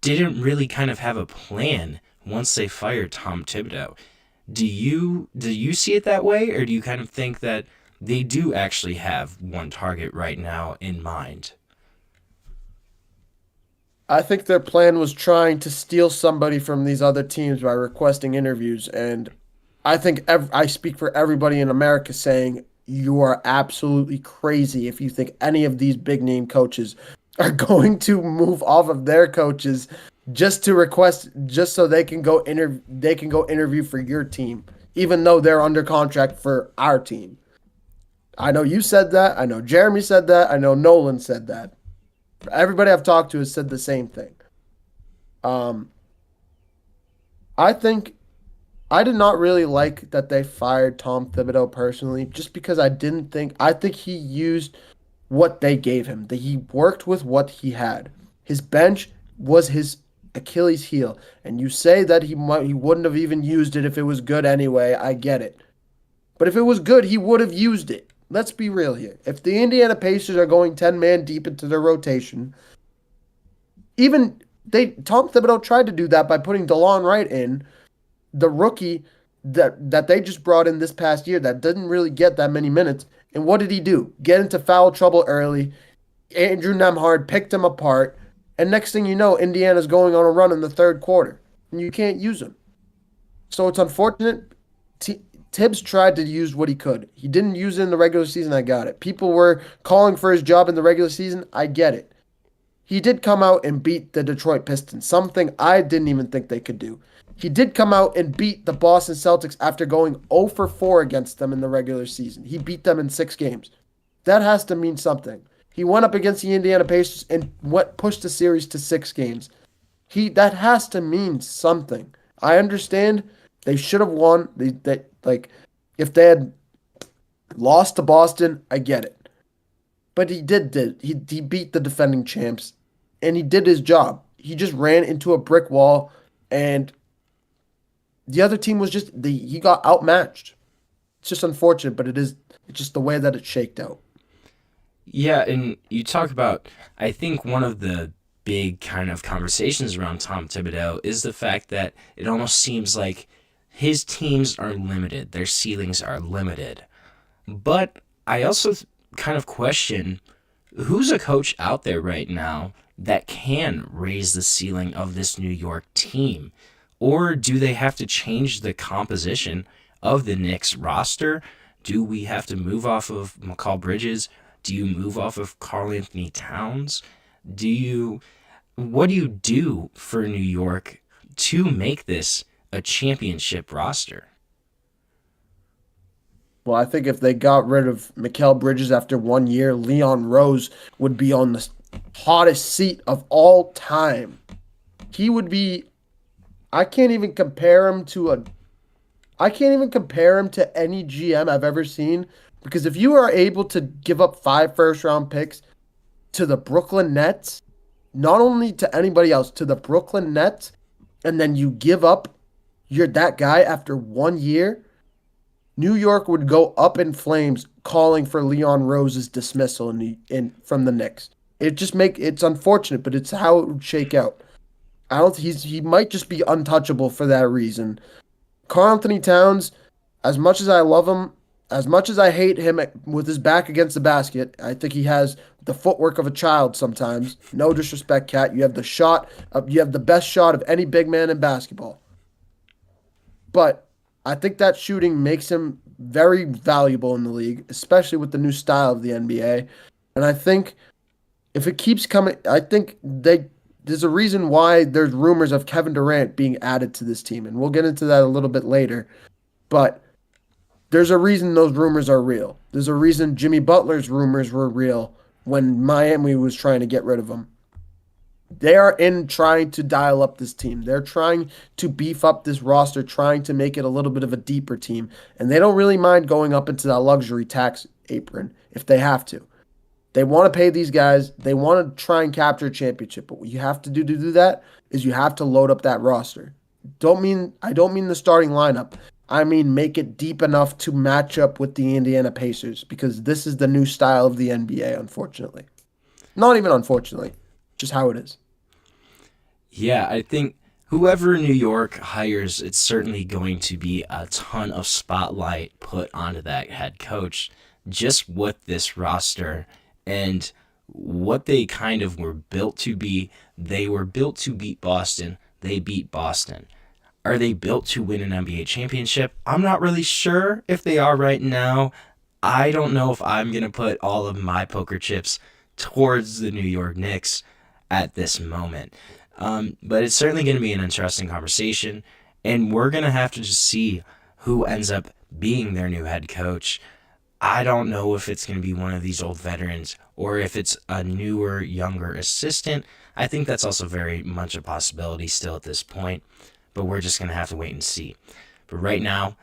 didn't really kind of have a plan once they fired Tom Thibodeau. Do you see it that way, or do you kind of think that they do actually have one target right now in mind? I think their plan was trying to steal somebody from these other teams by requesting interviews, and I think I speak for everybody in America saying you are absolutely crazy if you think any of these big-name coaches are going to move off of their coaches just so they can go interview for your team, even though they're under contract for our team. I know you said that. I know Jeremy said that. I know Nolan said that. Everybody I've talked to has said the same thing. I think I did not really like that they fired Tom Thibodeau personally, just because I think he used what they gave him. That he worked with what he had. His bench was his Achilles heel, and you say that he wouldn't have even used it if it was good anyway. I get it, but if it was good, he would have used it. let's be real here. If the Indiana Pacers are going 10-man deep into their rotation, even Tom Thibodeau tried to do that by putting DeLon Wright in, the rookie that they just brought in this past year that didn't really get that many minutes. And what did he do? Get into foul trouble early. Andrew Nembhard picked him apart. And next thing you know, Indiana's going on a run in the third quarter. And you can't use him. So it's unfortunate. Tibbs tried to use what he could. He didn't use it in the regular season. I got it. People were calling for his job in the regular season. I get it. He did come out and beat the Detroit Pistons, something I didn't even think they could do. He did come out and beat the Boston Celtics after going 0 for 4 against them in the regular season. He beat them in 6 games. That has to mean something. He went up against the Indiana Pacers and pushed the series to 6 games. That has to mean something. I understand they should have won. If they had lost to Boston, I get it. But he he beat the defending champs, and he did his job. He just ran into a brick wall, and the other team was he got outmatched. It's just unfortunate, but it's just the way that it shaked out. Yeah, and you talk about, I think one of the big kind of conversations around Tom Thibodeau is the fact that it almost seems like his teams are limited. Their ceilings are limited. But I also kind of question who's a coach out there right now that can raise the ceiling of this New York team? Or do they have to change the composition of the Knicks roster? Do we have to move off of Mikal Bridges? Do you move off of Karl Anthony Towns? What do you do for New York to make this a championship roster? Well, I think if they got rid of Mikal Bridges after 1 year, Leon Rose would be on the hottest seat of all time. He would be. I can't even compare him to any GM I've ever seen, because if you are able to give up 5 first-round picks to the Brooklyn Nets, not only to anybody else, to the Brooklyn Nets, and then you give up that guy after 1 year, New York would go up in flames calling for Leon Rose's dismissal from the Knicks. It's unfortunate, but it's how it would shake out. He might just be untouchable for that reason. Karl Anthony Towns, as much as I love him, as much as I hate him with his back against the basket, I think he has the footwork of a child sometimes. No disrespect, Cat. You have the best shot of any big man in basketball. But I think that shooting makes him very valuable in the league, especially with the new style of the NBA. And I think if it keeps coming, I think there's a reason why there's rumors of Kevin Durant being added to this team, and we'll get into that a little bit later. But there's a reason those rumors are real. There's a reason Jimmy Butler's rumors were real when Miami was trying to get rid of him. They are trying to dial up this team. They're trying to beef up this roster, trying to make it a little bit of a deeper team. And they don't really mind going up into that luxury tax apron if they have to. They want to pay these guys. They want to try and capture a championship. But what you have to do that is you have to load up that roster. I don't mean the starting lineup. I mean make it deep enough to match up with the Indiana Pacers, because this is the new style of the NBA, unfortunately. Not even unfortunately, just how it is. Yeah, I think whoever New York hires, it's certainly going to be a ton of spotlight put onto that head coach just with this roster and what they kind of were built to be. They were built to beat Boston. They beat Boston. Are they built to win an NBA championship? I'm not really sure if they are right now. I don't know if I'm going to put all of my poker chips towards the New York Knicks at this moment. But it's certainly going to be an interesting conversation, and we're going to have to just see who ends up being their new head coach. I don't know if it's going to be one of these old veterans or if it's a newer, younger assistant. I think that's also very much a possibility still at this point, but we're just going to have to wait and see. But right now,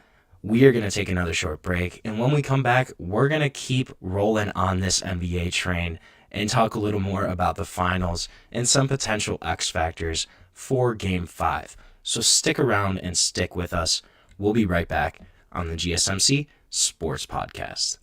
we are going to take another short break, and when we come back, we're going to keep rolling on this NBA train and talk a little more about the finals and some potential X factors for Game 5. So stick around and stick with us. We'll be right back on the GSMC Sports Podcast.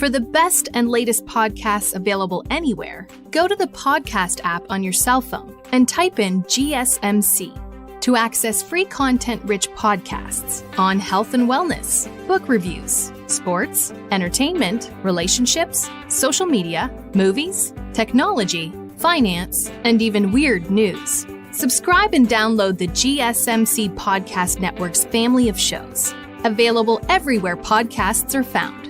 For the best and latest podcasts available anywhere, go to the podcast app on your cell phone and type in GSMC to access free content-rich podcasts on health and wellness, book reviews, sports, entertainment, relationships, social media, movies, technology, finance, and even weird news. Subscribe and download the GSMC Podcast Network's family of shows, available everywhere podcasts are found.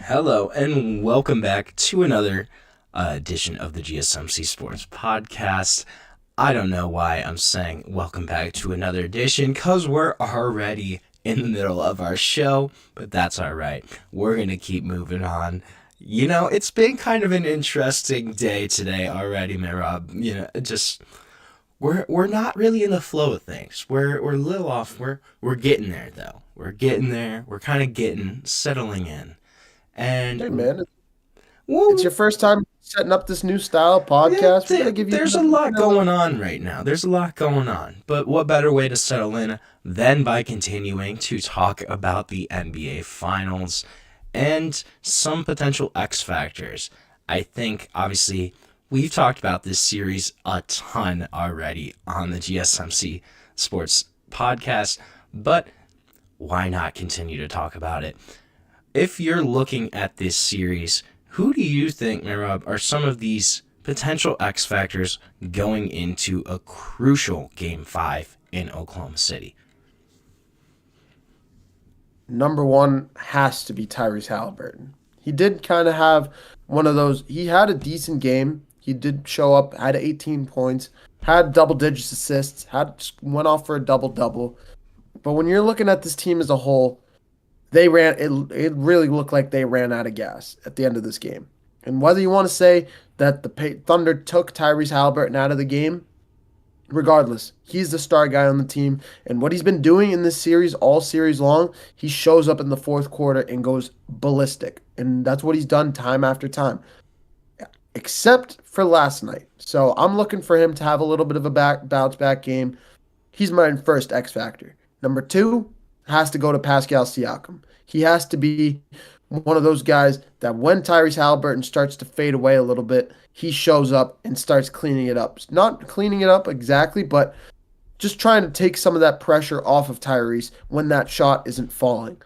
Hello, and welcome back to another edition of the GSMC Sports Podcast. I don't know why I'm saying welcome back to another edition, because we're already in the middle of our show, but that's all right. We're going to keep moving on. You know, it's been kind of an interesting day today already, Mehrob. You know, just we're not really in the flow of things. We're a little off. We're getting there, though. We're getting there. We're kind of settling in. And hey man, it's your first time setting up this new style podcast. There's a lot going on right now. There's a lot going on. But what better way to settle in than by continuing to talk about the NBA Finals and some potential X factors. I think, obviously, we've talked about this series a ton already on the GSMC Sports Podcast, but why not continue to talk about it? If you're looking at this series, who do you think, Mehrob, are some of these potential X factors going into a crucial Game 5 in Oklahoma City? Number one has to be Tyrese Halliburton. He did kind of have one of those. He had a decent game. He did show up, had 18 points, had double-digit assists, went off for a double-double. But when you're looking at this team as a whole, it really looked like they ran out of gas at the end of this game. And whether you want to say that the Thunder took Tyrese Halliburton out of the game, regardless, he's the star guy on the team. And what he's been doing in this series, all series long, he shows up in the fourth quarter and goes ballistic. And that's what he's done time after time, except for last night. So I'm looking for him to have a little bit of a bounce back game. He's my first X factor. Number two has to go to Pascal Siakam. He has to be one of those guys that when Tyrese Halliburton starts to fade away a little bit, he shows up and starts cleaning it up. Not cleaning it up exactly, but just trying to take some of that pressure off of Tyrese when that shot isn't falling.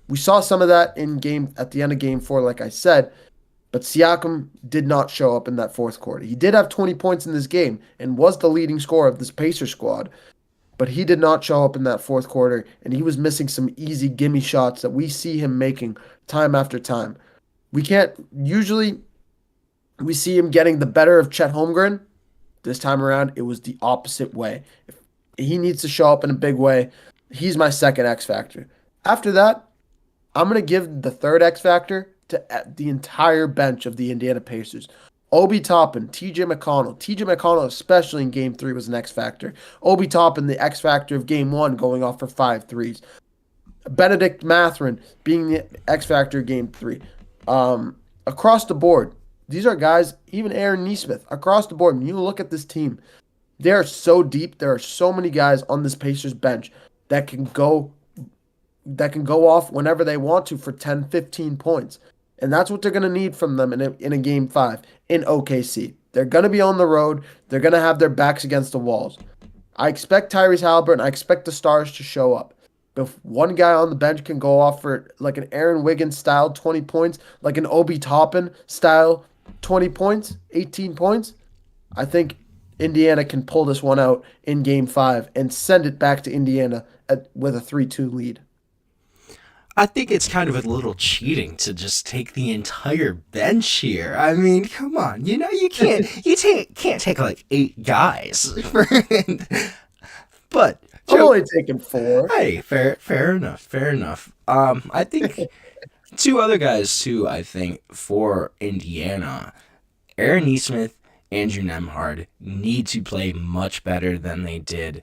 We saw some of that at the end of Game 4, like I said, but Siakam did not show up in that fourth quarter. He did have 20 points in this game and was the leading scorer of this Pacers squad, but he did not show up in that fourth quarter, and he was missing some easy gimme shots that we see him making time after time. We see him getting the better of Chet Holmgren. This time around, it was the opposite way. If he needs to show up in a big way, he's my second X factor. After that, I'm going to give the third X factor to the entire bench of the Indiana Pacers. Obi Toppin, TJ McConnell. TJ McConnell, especially in Game 3, was an X factor. Obi Toppin, the X factor of Game 1, going off for 5 threes. Benedict Mathurin being the X factor of Game 3. Across the board, these are guys, even Aaron Nesmith, across the board, when you look at this team, they are so deep. There are so many guys on this Pacers bench that can go off whenever they want to for 10, 15 points. And that's what they're going to need from them in a Game 5 in OKC. They're going to be on the road. They're going to have their backs against the walls. I expect Tyrese Halliburton, I expect the stars to show up. But if one guy on the bench can go off for like an Aaron Wiggins style 20 points, like an Obi Toppin style 20 points, 18 points, I think Indiana can pull this one out in Game 5 and send it back to Indiana with a 3-2 lead. I think it's kind of a little cheating to just take the entire bench here. I mean, come on, you can't take like 8 guys. But I'm only taking 4. Hey, fair enough. I think 2 other guys too. I think for Indiana, Aaron Nesmith, Andrew Nembhard need to play much better than they did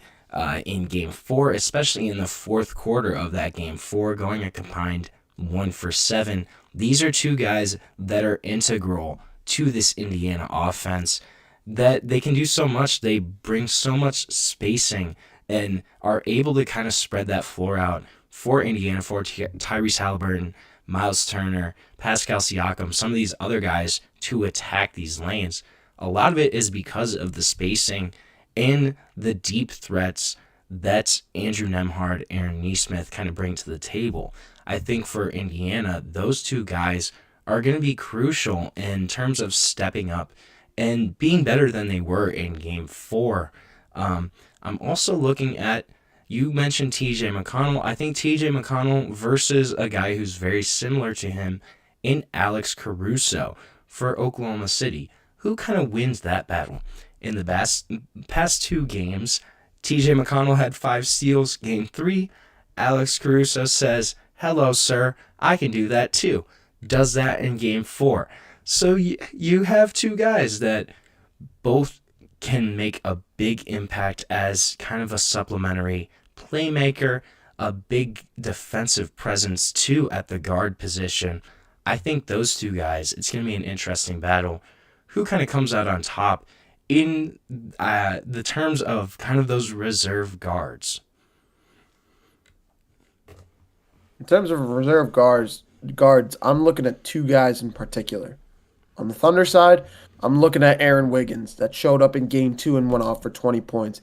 in Game 4, especially in the fourth quarter of that Game 4, going a combined 1 for 7. These are two guys that are integral to this Indiana offense, that they can do so much. They bring so much spacing and are able to kind of spread that floor out for Indiana, for Tyrese Halliburton, Miles Turner, Pascal Siakam, some of these other guys to attack these lanes. A lot of it is because of the spacing and the deep threats that Andrew Nembhard, Aaron Nesmith kind of bring to the table. I think for Indiana, those two guys are going to be crucial in terms of stepping up and being better than they were in Game 4. I'm also looking at, you mentioned TJ McConnell. I think TJ McConnell versus a guy who's very similar to him in Alex Caruso for Oklahoma City. Who kind of wins that battle? In the past 2 games, TJ McConnell had 5 steals. Game 3, Alex Caruso says, "Hello, sir, I can do that too." Does that in Game 4. So you have two guys that both can make a big impact as kind of a supplementary playmaker, a big defensive presence too at the guard position. I think those two guys, it's going to be an interesting battle. Who kind of comes out on top in the terms of kind of those reserve guards? In terms of reserve guards, I'm looking at 2 guys in particular. On the Thunder side, I'm looking at Aaron Wiggins that showed up in Game 2 and went off for 20 points.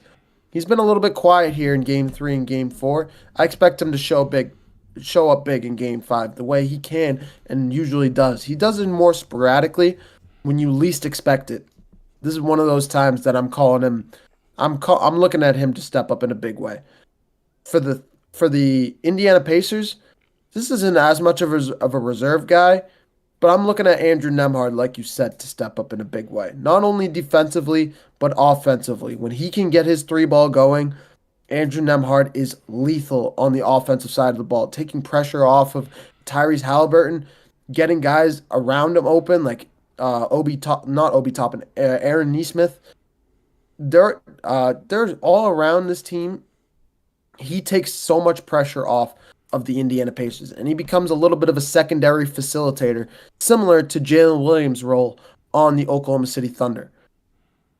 He's been a little bit quiet here in Game 3 and Game 4. I expect him to show up big in Game 5 the way he can and usually does. He does it more sporadically when you least expect it. This is one of those times that I'm looking at him to step up in a big way. For the Indiana Pacers, this isn't as much of a reserve guy, but I'm looking at Andrew Nembhard, like you said, to step up in a big way. Not only defensively, but offensively. When he can get his 3-ball going, Andrew Nembhard is lethal on the offensive side of the ball, taking pressure off of Tyrese Halliburton, getting guys around him open, like Aaron Nesmith. They're all around this team. He takes so much pressure off of the Indiana Pacers, and he becomes a little bit of a secondary facilitator, similar to Jalen Williams' role on the Oklahoma City Thunder.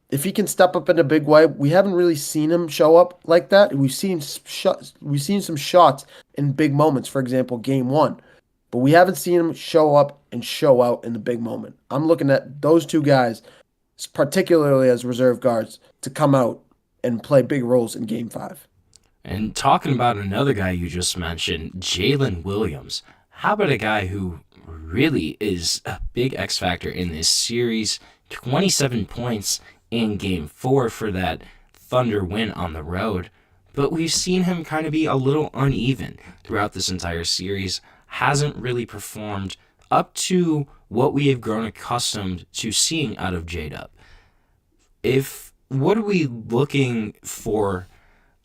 If he can step up in a big way, we haven't really seen him show up like that. We've seen some shots in big moments, for example, Game 1, but we haven't seen him show up and show out in the big moment. I'm looking at those 2 guys, particularly as reserve guards, to come out and play big roles in Game 5. And talking about another guy you just mentioned, Jalen Williams. How about a guy who really is a big X factor in this series? 27 points in Game 4 for that Thunder win on the road. But we've seen him kind of be a little uneven throughout this entire series. Hasn't really performed up to what we have grown accustomed to seeing out of J-Dub. What are we looking for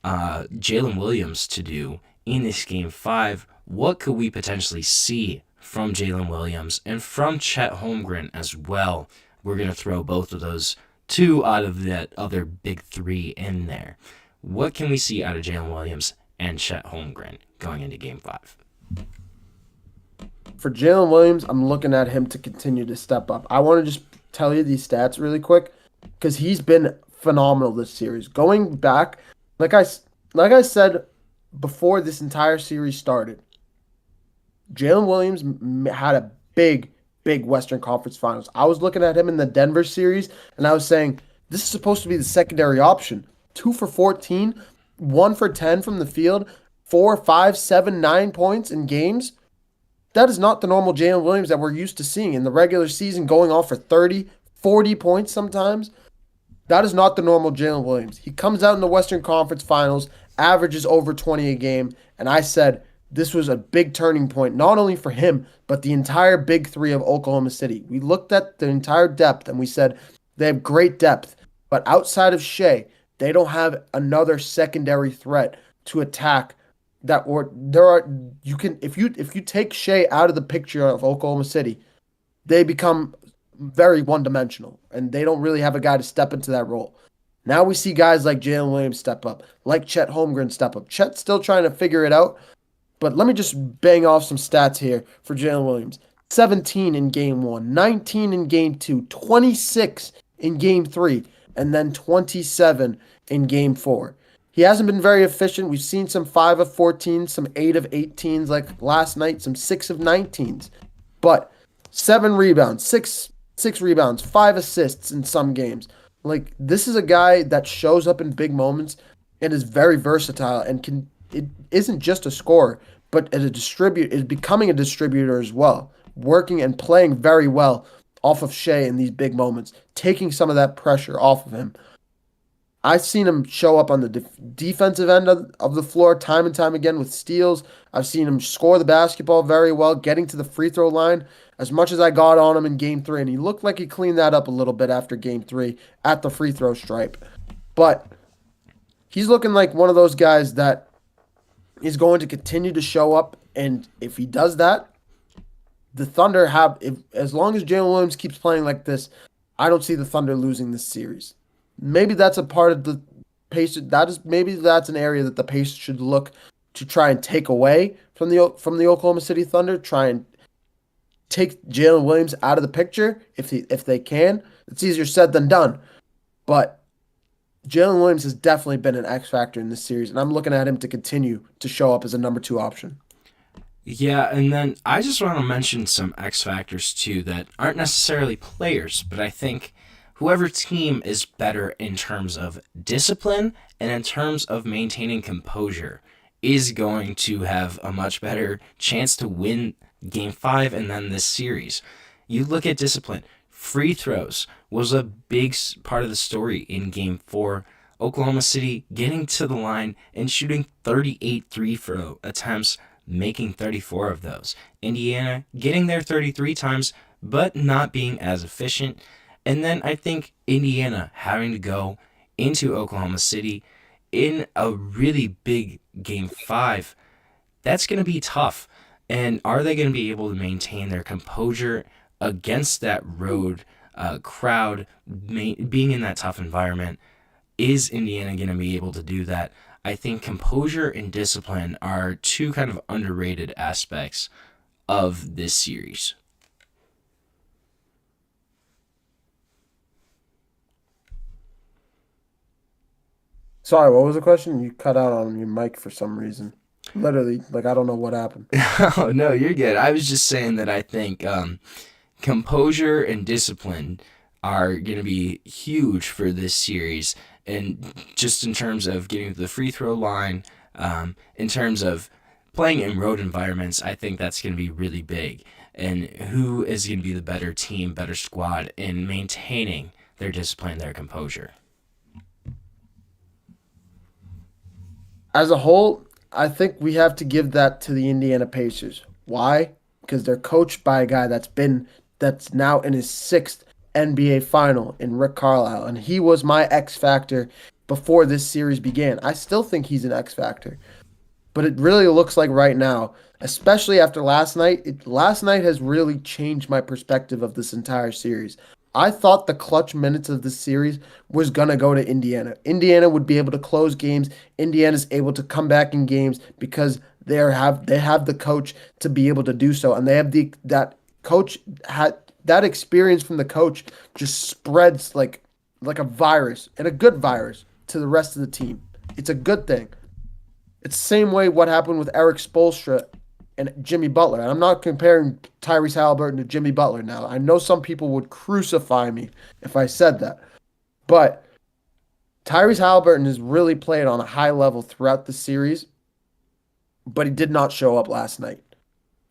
Jalen Williams to do in this Game 5? What could we potentially see from Jalen Williams and from Chet Holmgren as well? We're going to throw both of those 2 out of that other big 3 in there. What can we see out of Jalen Williams and Chet Holmgren going into Game 5? For Jalen Williams, I'm looking at him to continue to step up. I want to just tell you these stats really quick because he's been phenomenal this series. Going back, like I said before this entire series started, Jalen Williams had a big Western Conference Finals. I was looking at him in the Denver series, and I was saying, this is supposed to be the secondary option. 2 for 14, 1 for 10 from the field, 4, 5, 7, 9 points in games. That is not the normal Jalen Williams that we're used to seeing in the regular season, going off for 30, 40 points sometimes. That is not the normal Jalen Williams. He comes out in the Western Conference Finals, averages over 20 a game, and I said this was a big turning point, not only for him, but the entire big 3 of Oklahoma City. We looked at the entire depth, and we said they have great depth, but outside of Shai, they don't have another secondary threat to attack. If you take Shai out of the picture of Oklahoma City, they become very one-dimensional, and they don't really have a guy to step into that role. Now we see guys like Jalen Williams step up, like Chet Holmgren step up. Chet's still trying to figure it out, But let me just bang off some stats here for Jalen Williams. 17 in game 1, 19 in game 2, 26 in game 3, and then 27 in game 4. He hasn't been very efficient. We've seen some 5 of 14, some 8 of 18s like last night, some 6 of 19s. But 7 rebounds, 6 rebounds, 5 assists in some games. Like, this is a guy that shows up in big moments and is very versatile and it isn't just a scorer, but as a distributor, is becoming a distributor as well, working and playing very well off of Shai in these big moments, taking some of that pressure off of him. I've seen him show up on the defensive end of the floor time and time again with steals. I've seen him score the basketball very well, getting to the free throw line. As much as I got on him in Game 3, and he looked like he cleaned that up a little bit after Game 3 at the free throw stripe. But he's looking like one of those guys that is going to continue to show up, and if he does that, the Thunder as long as Jalen Williams keeps playing like this, I don't see the Thunder losing this series. Maybe that's a part of the Pacers. Maybe that's an area that the Pacers should look to try and take away from the Oklahoma City Thunder. Try and take Jalen Williams out of the picture if they can. It's easier said than done. But Jalen Williams has definitely been an X factor in this series, and I'm looking at him to continue to show up as a number 2 option. Yeah, and then I just want to mention some X factors too that aren't necessarily players, but I think whoever team is better in terms of discipline and in terms of maintaining composure is going to have a much better chance to win Game 5 and then this series. You look at discipline. Free throws was a big part of the story in Game 4. Oklahoma City getting to the line and shooting 38 free-throw attempts, making 34 of those. Indiana getting there 33 times, but not being as efficient. And then I think Indiana having to go into Oklahoma City in a really big Game 5, that's going to be tough. And are they going to be able to maintain their composure against that road crowd, being in that tough environment? Is Indiana going to be able to do that? I think composure and discipline are 2 kind of underrated aspects of this series. Sorry, what was the question? You cut out on your mic for some reason. Literally, I don't know what happened. Oh, no, you're good. I was just saying that I think composure and discipline are going to be huge for this series. And just in terms of getting to the free throw line, in terms of playing in road environments, I think that's going to be really big. And who is going to be the better team, better squad in maintaining their discipline, their composure? As a whole, I think we have to give that to the Indiana Pacers. Why? Because they're coached by a guy that's now in his 6th NBA final in Rick Carlisle, and he was my X factor before this series began. I still think he's an X factor, but it really looks like right now, especially after last night, last night has really changed my perspective of this entire series. I thought the clutch minutes of this series was going to go to Indiana. Indiana would be able to close games. Indiana's able to come back in games because they have the coach to be able to do so, and they have that experience from the coach just spreads like a virus, and a good virus, to the rest of the team. It's a good thing. It's the same way what happened with Eric Spoelstra and Jimmy Butler. And I'm not comparing Tyrese Halliburton to Jimmy Butler now. I know some people would crucify me if I said that. But Tyrese Halliburton has really played on a high level throughout the series, but he did not show up last night.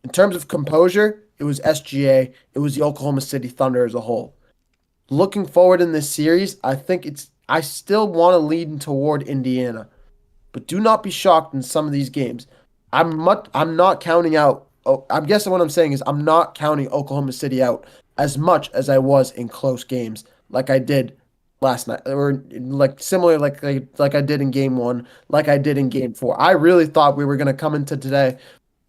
In terms of composure, it was SGA. It was the Oklahoma City Thunder as a whole. Looking forward in this series, I still want to lean toward Indiana. But do not be shocked in some of these games. I'm not counting out. I'm guessing what I'm saying is I'm not counting Oklahoma City out as much as I was in close games, like I did last night, or similar like I did in Game 1, like I did in Game 4. I really thought we were going to come into today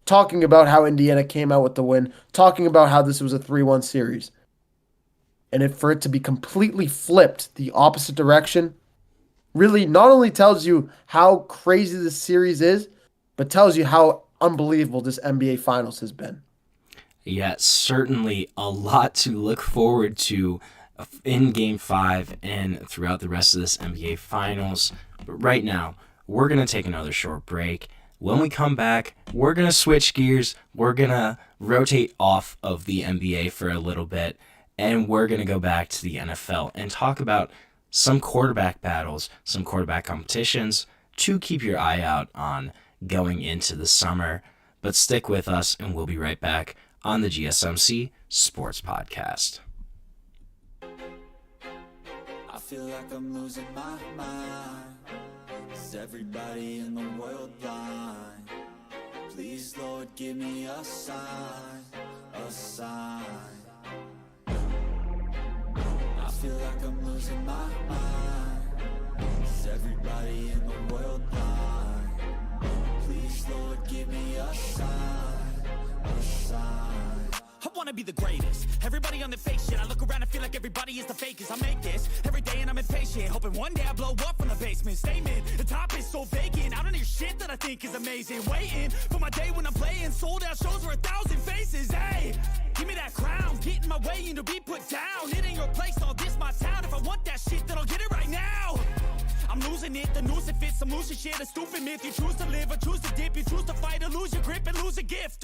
talking about how Indiana came out with the win, talking about how this was a 3-1 series, and for it to be completely flipped the opposite direction, really not only tells you how crazy this series is, but tells you how unbelievable this NBA Finals has been. Yeah, certainly a lot to look forward to in Game 5 and throughout the rest of this NBA Finals. But right now, we're going to take another short break. When we come back, we're going to switch gears. We're going to rotate off of the NBA for a little bit, and we're going to go back to the NFL and talk about some quarterback battles, some quarterback competitions to keep your eye out on going into the summer. But stick with us, and we'll be right back on the GSMC Sports Podcast. I feel like I'm losing my mind. Is everybody in the world blind? Please, Lord, give me a sign, a sign. I feel like I'm losing my mind. Is everybody in the world blind? Please, Lord, give me a sign, a sign. I wanna be the greatest. Everybody on the fake shit. I look around and feel like everybody is the fakest. I make this every day and I'm impatient, hoping one day I blow up from the basement. Statement, the top is so vacant. I don't hear shit that I think is amazing. Waiting for my day when I'm playing sold out shows for 1,000 faces. Hey, give me that crown, get in my way and to be put down. It ain't your place, all this my town. If I want that shit, then I'll get it right now. I'm losing it, the noose it fits, I'm losing shit. A stupid myth, you choose to live or choose to dip. You choose to fight or lose your grip and lose a gift.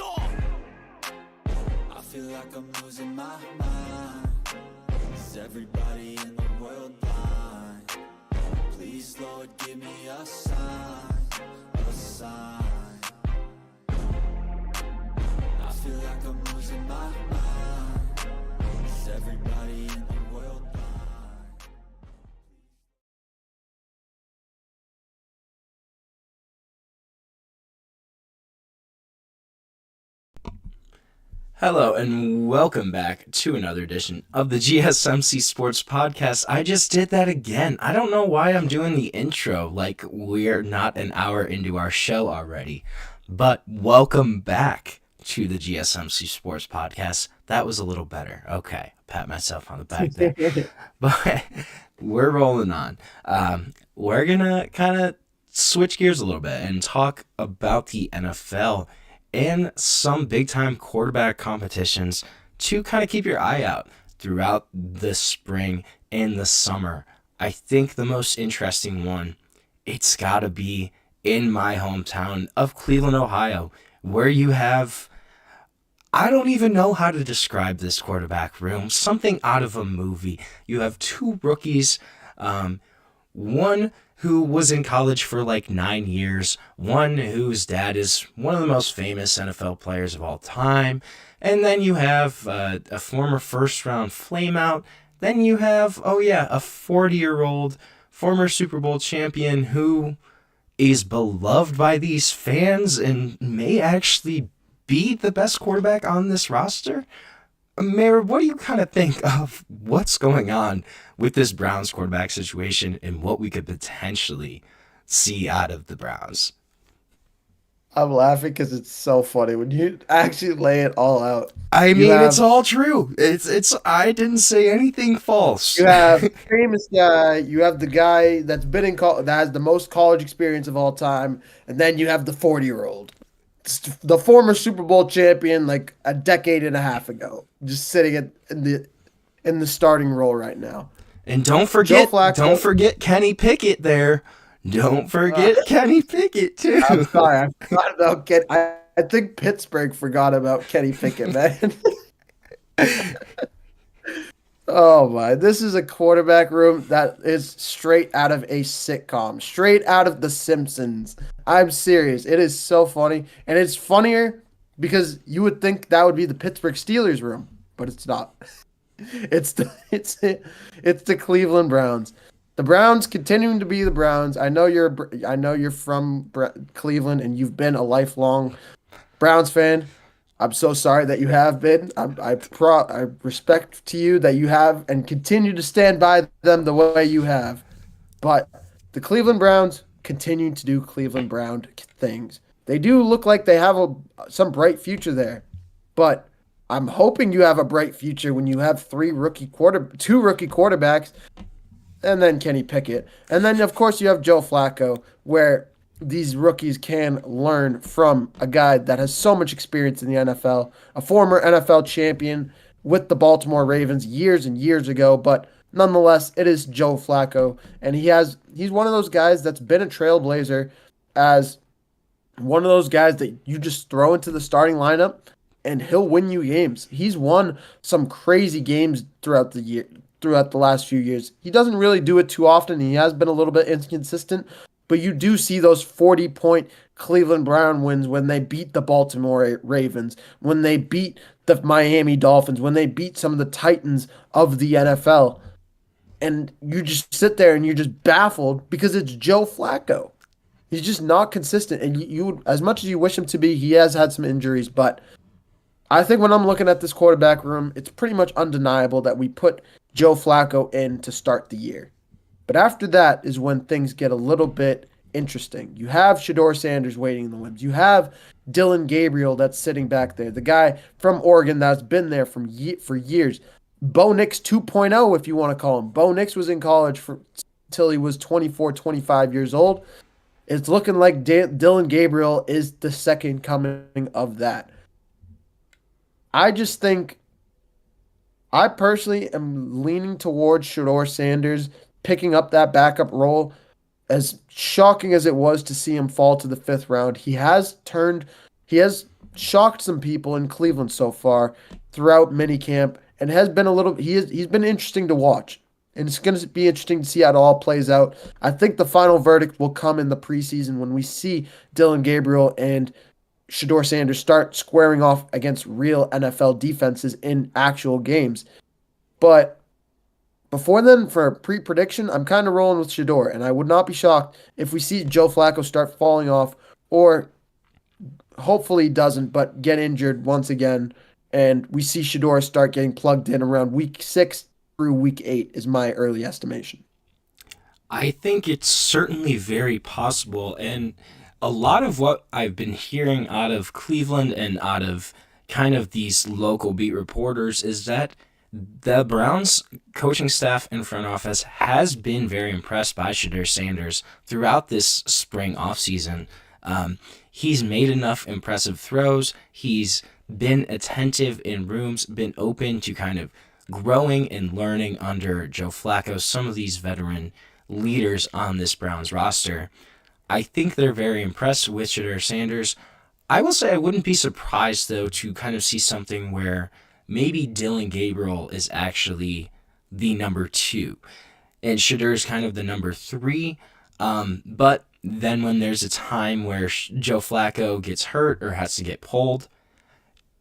I feel like I'm losing my mind. Is everybody in the world blind? Please, Lord, give me a sign, a sign. I feel like I'm losing my mind. Is everybody in the world blind? Hello and welcome back to another edition of the GSMC Sports Podcast. I just did that again. I don't know why I'm doing the intro like we're not an hour into our show already. But welcome back to the GSMC Sports Podcast. That was a little better. Okay, pat myself on the back there. But we're rolling on. We're going to kind of switch gears a little bit and talk about the NFL and some big-time quarterback competitions to kind of keep your eye out throughout the spring and the summer. I think the most interesting one, it's got to be in my hometown of Cleveland, Ohio, where you have, I don't even know how to describe this quarterback room, something out of a movie. You have two rookies, one who was in college for like 9 years, one whose dad is one of the most famous NFL players of all time, and then you have a former first-round flameout, then you have, a 40-year-old former Super Bowl champion who is beloved by these fans and may actually be the best quarterback on this roster. Mehrob, what do you kind of think of what's going on with this Browns quarterback situation and what we could potentially see out of the Browns? I'm laughing because it's so funny when you actually lay it all out. I mean, it's all true. It's. I didn't say anything false. You have famous guy. You have the guy that's been in college, that has the most college experience of all time, and then you have the 40-year-old. The former Super Bowl champion like a decade and a half ago, just sitting in the starting role right now. And don't forget Kenny Pickett there. Don't forget Kenny Pickett too. I'm sorry, I forgot about Kenny. I think Pittsburgh forgot about Kenny Pickett, man. Oh my! This is a quarterback room that is straight out of a sitcom, straight out of The Simpsons. I'm serious. It is so funny, and it's funnier because you would think that would be the Pittsburgh Steelers room, but it's not. It's the Cleveland Browns. The Browns continuing to be the Browns. I know you're from Cleveland and you've been a lifelong Browns fan. I'm so sorry that you have been. I respect to you that you have and continue to stand by them the way you have. But the Cleveland Browns continue to do Cleveland Brown things. They do look like they have some bright future there. But I'm hoping you have a bright future when you have two rookie quarterbacks and then Kenny Pickett. And then, of course, you have Joe Flacco, where these rookies can learn from a guy that has so much experience in the NFL, a former NFL champion with the Baltimore Ravens years and years ago, but nonetheless, it is Joe Flacco, and he's one of those guys that's been a trailblazer as one of those guys that you just throw into the starting lineup and he'll win you games. He's won some crazy games throughout the last few years. He doesn't really do it too often. He has been a little bit inconsistent, but you do see those 40-point Cleveland Brown wins when they beat the Baltimore Ravens, when they beat the Miami Dolphins, when they beat some of the Titans of the NFL. And you just sit there and you're just baffled because it's Joe Flacco. He's just not consistent. And you, as much as you wish him to be, he has had some injuries. But I think when I'm looking at this quarterback room, it's pretty much undeniable that we put Joe Flacco in to start the year. But after that is when things get a little bit interesting. You have Shedeur Sanders waiting in the wings. You have Dylan Gabriel that's sitting back there, the guy from Oregon that's been there for years. Bo Nix 2.0, if you want to call him. Bo Nix was in college until he was 24, 25 years old. It's looking like Dylan Gabriel is the second coming of that. I just think, I personally am leaning towards Shedeur Sanders picking up that backup role. As shocking as it was to see him fall to the 5th round, he has shocked some people in Cleveland so far throughout minicamp and has been he's been interesting to watch. And it's going to be interesting to see how it all plays out. I think the final verdict will come in the preseason when we see Dylan Gabriel and Shedeur Sanders start squaring off against real NFL defenses in actual games. But before then, for a pre-prediction, I'm kind of rolling with Shedeur, and I would not be shocked if we see Joe Flacco start falling off, or hopefully he doesn't, but get injured once again, and we see Shedeur start getting plugged in around week 6 through week 8 is my early estimation. I think it's certainly very possible, and a lot of what I've been hearing out of Cleveland and out of kind of these local beat reporters is that the Browns coaching staff and front office has been very impressed by Shedeur Sanders throughout this spring offseason. He's made enough impressive throws. He's been attentive in rooms, been open to kind of growing and learning under Joe Flacco, some of these veteran leaders on this Browns roster. I think they're very impressed with Shedeur Sanders. I will say I wouldn't be surprised, though, to kind of see something where maybe Dylan Gabriel is actually the number 2, and Shedeur is kind of the number 3. But then when there's a time where Joe Flacco gets hurt or has to get pulled,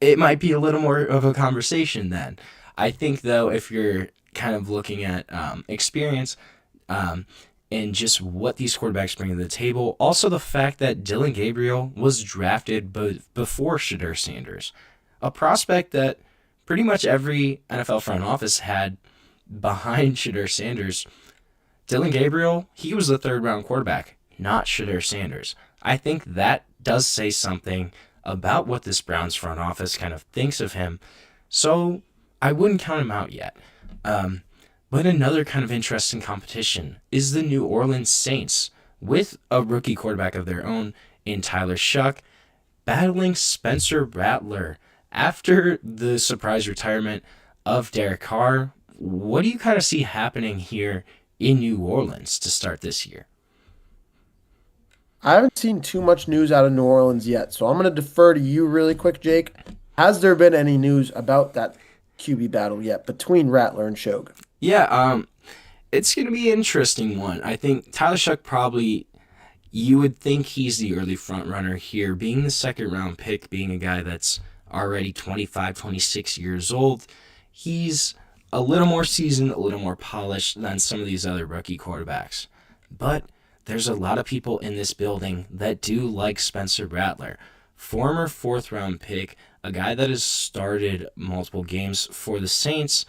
it might be a little more of a conversation then. I think, though, if you're kind of looking at experience and just what these quarterbacks bring to the table, also the fact that Dylan Gabriel was drafted before Shedeur Sanders, a prospect that pretty much every NFL front office had behind Shedeur Sanders. Dylan Gabriel, he was the 3rd-round quarterback, not Shedeur Sanders. I think that does say something about what this Browns front office kind of thinks of him. So I wouldn't count him out yet. But another kind of interesting competition is the New Orleans Saints, with a rookie quarterback of their own in Tyler Shuck, battling Spencer Rattler after the surprise retirement of Derek Carr. What do you kind of see happening here in New Orleans to start this year? I haven't seen too much news out of New Orleans yet, so I'm going to defer to you really quick, Jake. Has there been any news about that QB battle yet between Rattler and Shog? Yeah, it's going to be an interesting one. I think Tyler Shuck probably, you would think he's the early front runner here, being the 2nd-round pick, being a guy that's already 25, 26 years old. He's a little more seasoned, a little more polished than some of these other rookie quarterbacks. But there's a lot of people in this building that do like Spencer Rattler, former 4th-round pick, a guy that has started multiple games for the Saints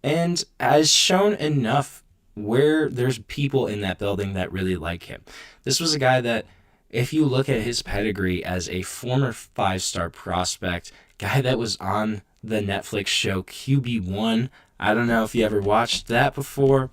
and has shown enough where there's people in that building that really like him. This was a guy that, if you look at his pedigree as a former 5-star prospect, guy that was on the Netflix show QB1, I don't know if you ever watched that before.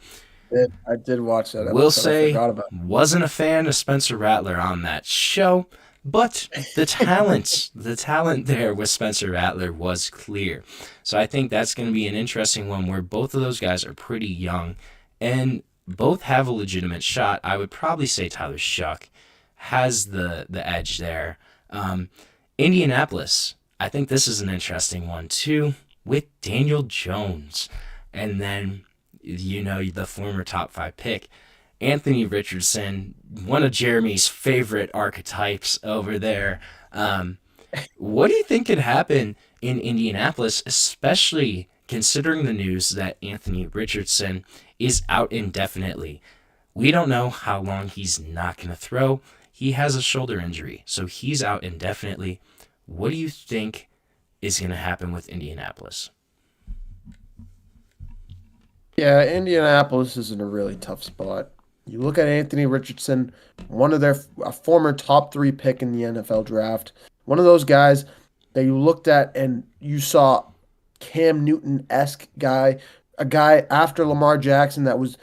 I did watch that Will episode. I say, forgot about it. wasn't a fan of Spencer Rattler on that show, but the talent there with Spencer Rattler was clear. So I think that's going to be an interesting one where both of those guys are pretty young and both have a legitimate shot. I would probably say Tyler Shuck has the edge there. Indianapolis, I think this is an interesting one too, with Daniel Jones. And then, the former top 5 pick, Anthony Richardson, one of Jeremy's favorite archetypes over there. What do you think could happen in Indianapolis, especially considering the news that Anthony Richardson is out indefinitely? We don't know how long he's not going to throw. He has a shoulder injury, so he's out indefinitely. What do you think is going to happen with Indianapolis? Yeah, Indianapolis is in a really tough spot. You look at Anthony Richardson, a former top 3 pick in the NFL draft, one of those guys that you looked at and you saw Cam Newton-esque guy, a guy after Lamar Jackson that was,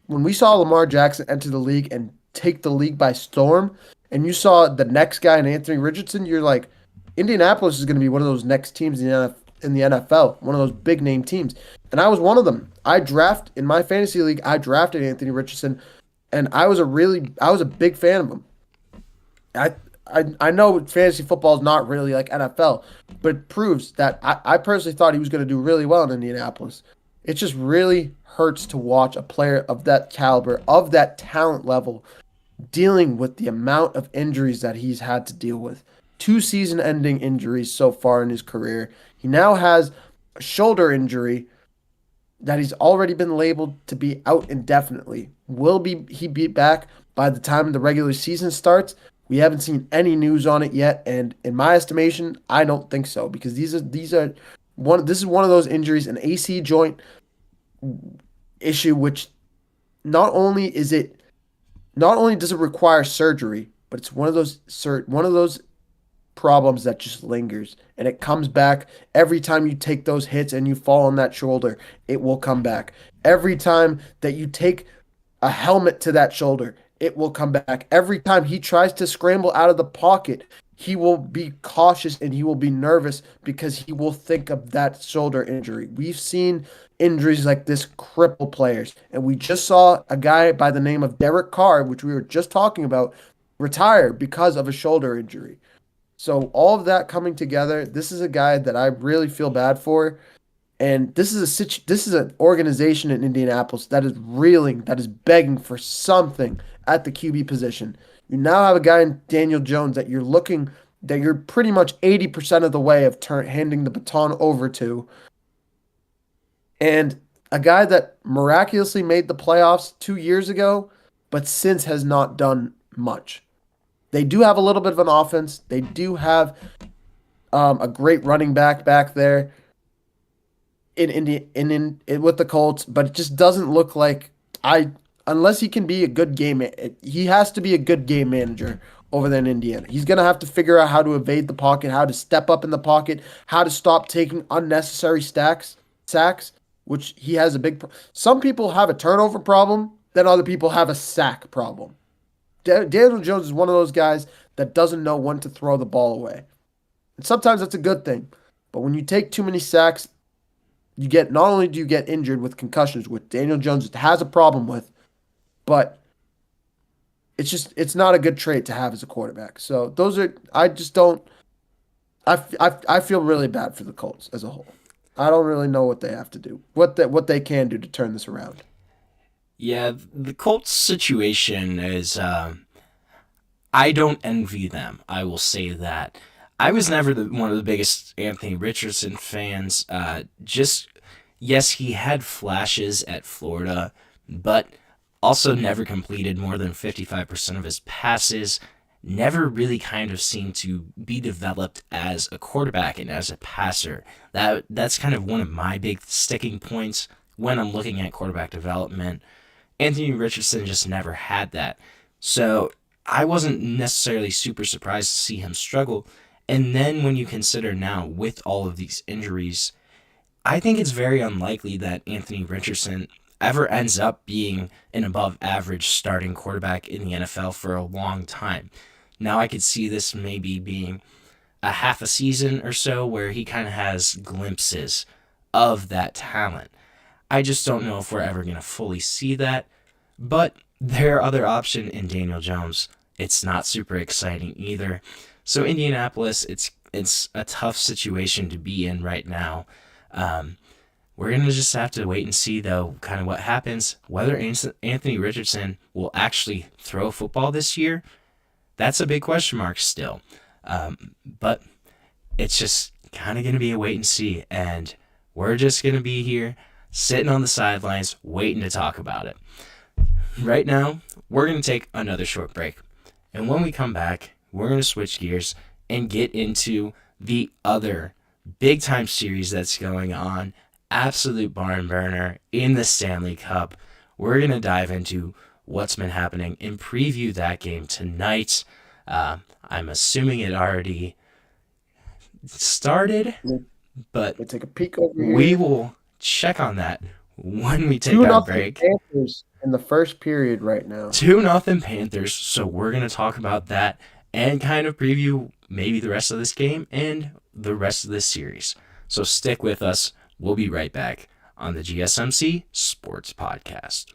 when we saw Lamar Jackson enter the league and take the league by storm, and you saw the next guy in Anthony Richardson, you're like, Indianapolis is going to be one of those next teams in the NFL, one of those big name teams. And I was one of them. In my fantasy league, I drafted Anthony Richardson, and I was a big fan of him. I know fantasy football is not really like NFL, but it proves that I personally thought he was going to do really well in Indianapolis. It just really hurts to watch a player of that caliber, of that talent level, dealing with the amount of injuries that he's had to deal with. 2 season-ending injuries so far in his career. He now has a shoulder injury that he's already been labeled to be out indefinitely. Will he be back by the time the regular season starts? We haven't seen any news on it yet, and in my estimation, I don't think so, because this is one of those injuries, an AC joint issue, which not only does it require surgery, but it's one of those problems that just lingers, and it comes back every time you take those hits and you fall on that shoulder. It will come back every time that you take a helmet to that shoulder. It will come back every time he tries to scramble out of the pocket. He will be cautious and he will be nervous because he will think of that shoulder injury. We've seen injuries like this cripple players, and we just saw a guy by the name of Derek Carr, which we were just talking about, retire because of a shoulder injury. So all of that coming together, this is a guy that I really feel bad for, and this is an organization in Indianapolis that is reeling, that is begging for something at the QB position. You now have a guy in Daniel Jones that you're pretty much 80% of the way of handing the baton over to, and a guy that miraculously made the playoffs 2 years ago, but since has not done much. They do have a little bit of an offense. They do have a great running back there with the Colts, but it just doesn't look like unless he can be a good he has to be a good game manager over there in Indiana. He's going to have to figure out how to evade the pocket, how to step up in the pocket, how to stop taking unnecessary sacks, which he has a big some people have a turnover problem, then other people have a sack problem. Daniel Jones is one of those guys that doesn't know when to throw the ball away. And sometimes that's a good thing. But when you take too many sacks, not only do you get injured with concussions, which Daniel Jones has a problem with, but it's not a good trait to have as a quarterback. So I feel really bad for the Colts as a whole. I don't really know what they have to do, what they can do to turn this around. Yeah, the Colts situation is, I don't envy them. I will say that. I was never one of the biggest Anthony Richardson fans. Yes, he had flashes at Florida, but also never completed more than 55% of his passes. Never really kind of seemed to be developed as a quarterback and as a passer. That's kind of one of my big sticking points when I'm looking at quarterback development. Anthony Richardson just never had that. So I wasn't necessarily super surprised to see him struggle. And then when you consider now with all of these injuries, I think it's very unlikely that Anthony Richardson ever ends up being an above average starting quarterback in the NFL for a long time. Now I could see this maybe being a half a season or so where he kind of has glimpses of that talent. I just don't know if we're ever going to fully see that, but their other option in Daniel Jones, it's not super exciting either. So Indianapolis, it's a tough situation to be in right now. We're going to just have to wait and see, though, kind of what happens. Whether Anthony Richardson will actually throw football this year, that's a big question mark still. But it's just kind of going to be a wait and see. And we're just going to be here sitting on the sidelines waiting to talk about it. Right now, we're going to take another short break. And when we come back, we're going to switch gears and get into the other big-time series that's going on. Absolute barn burner in the Stanley Cup. We're going to dive into what's been happening and preview that game tonight. I'm assuming it already started, but We'll take a peek over here. we will check on that when we take our 2-0 break. Panthers in the first period right now. 2-0 Panthers, so we're going to talk about that and kind of preview maybe the rest of this game and the rest of this series. So stick with us. We'll be right back on the GSMC Sports Podcast.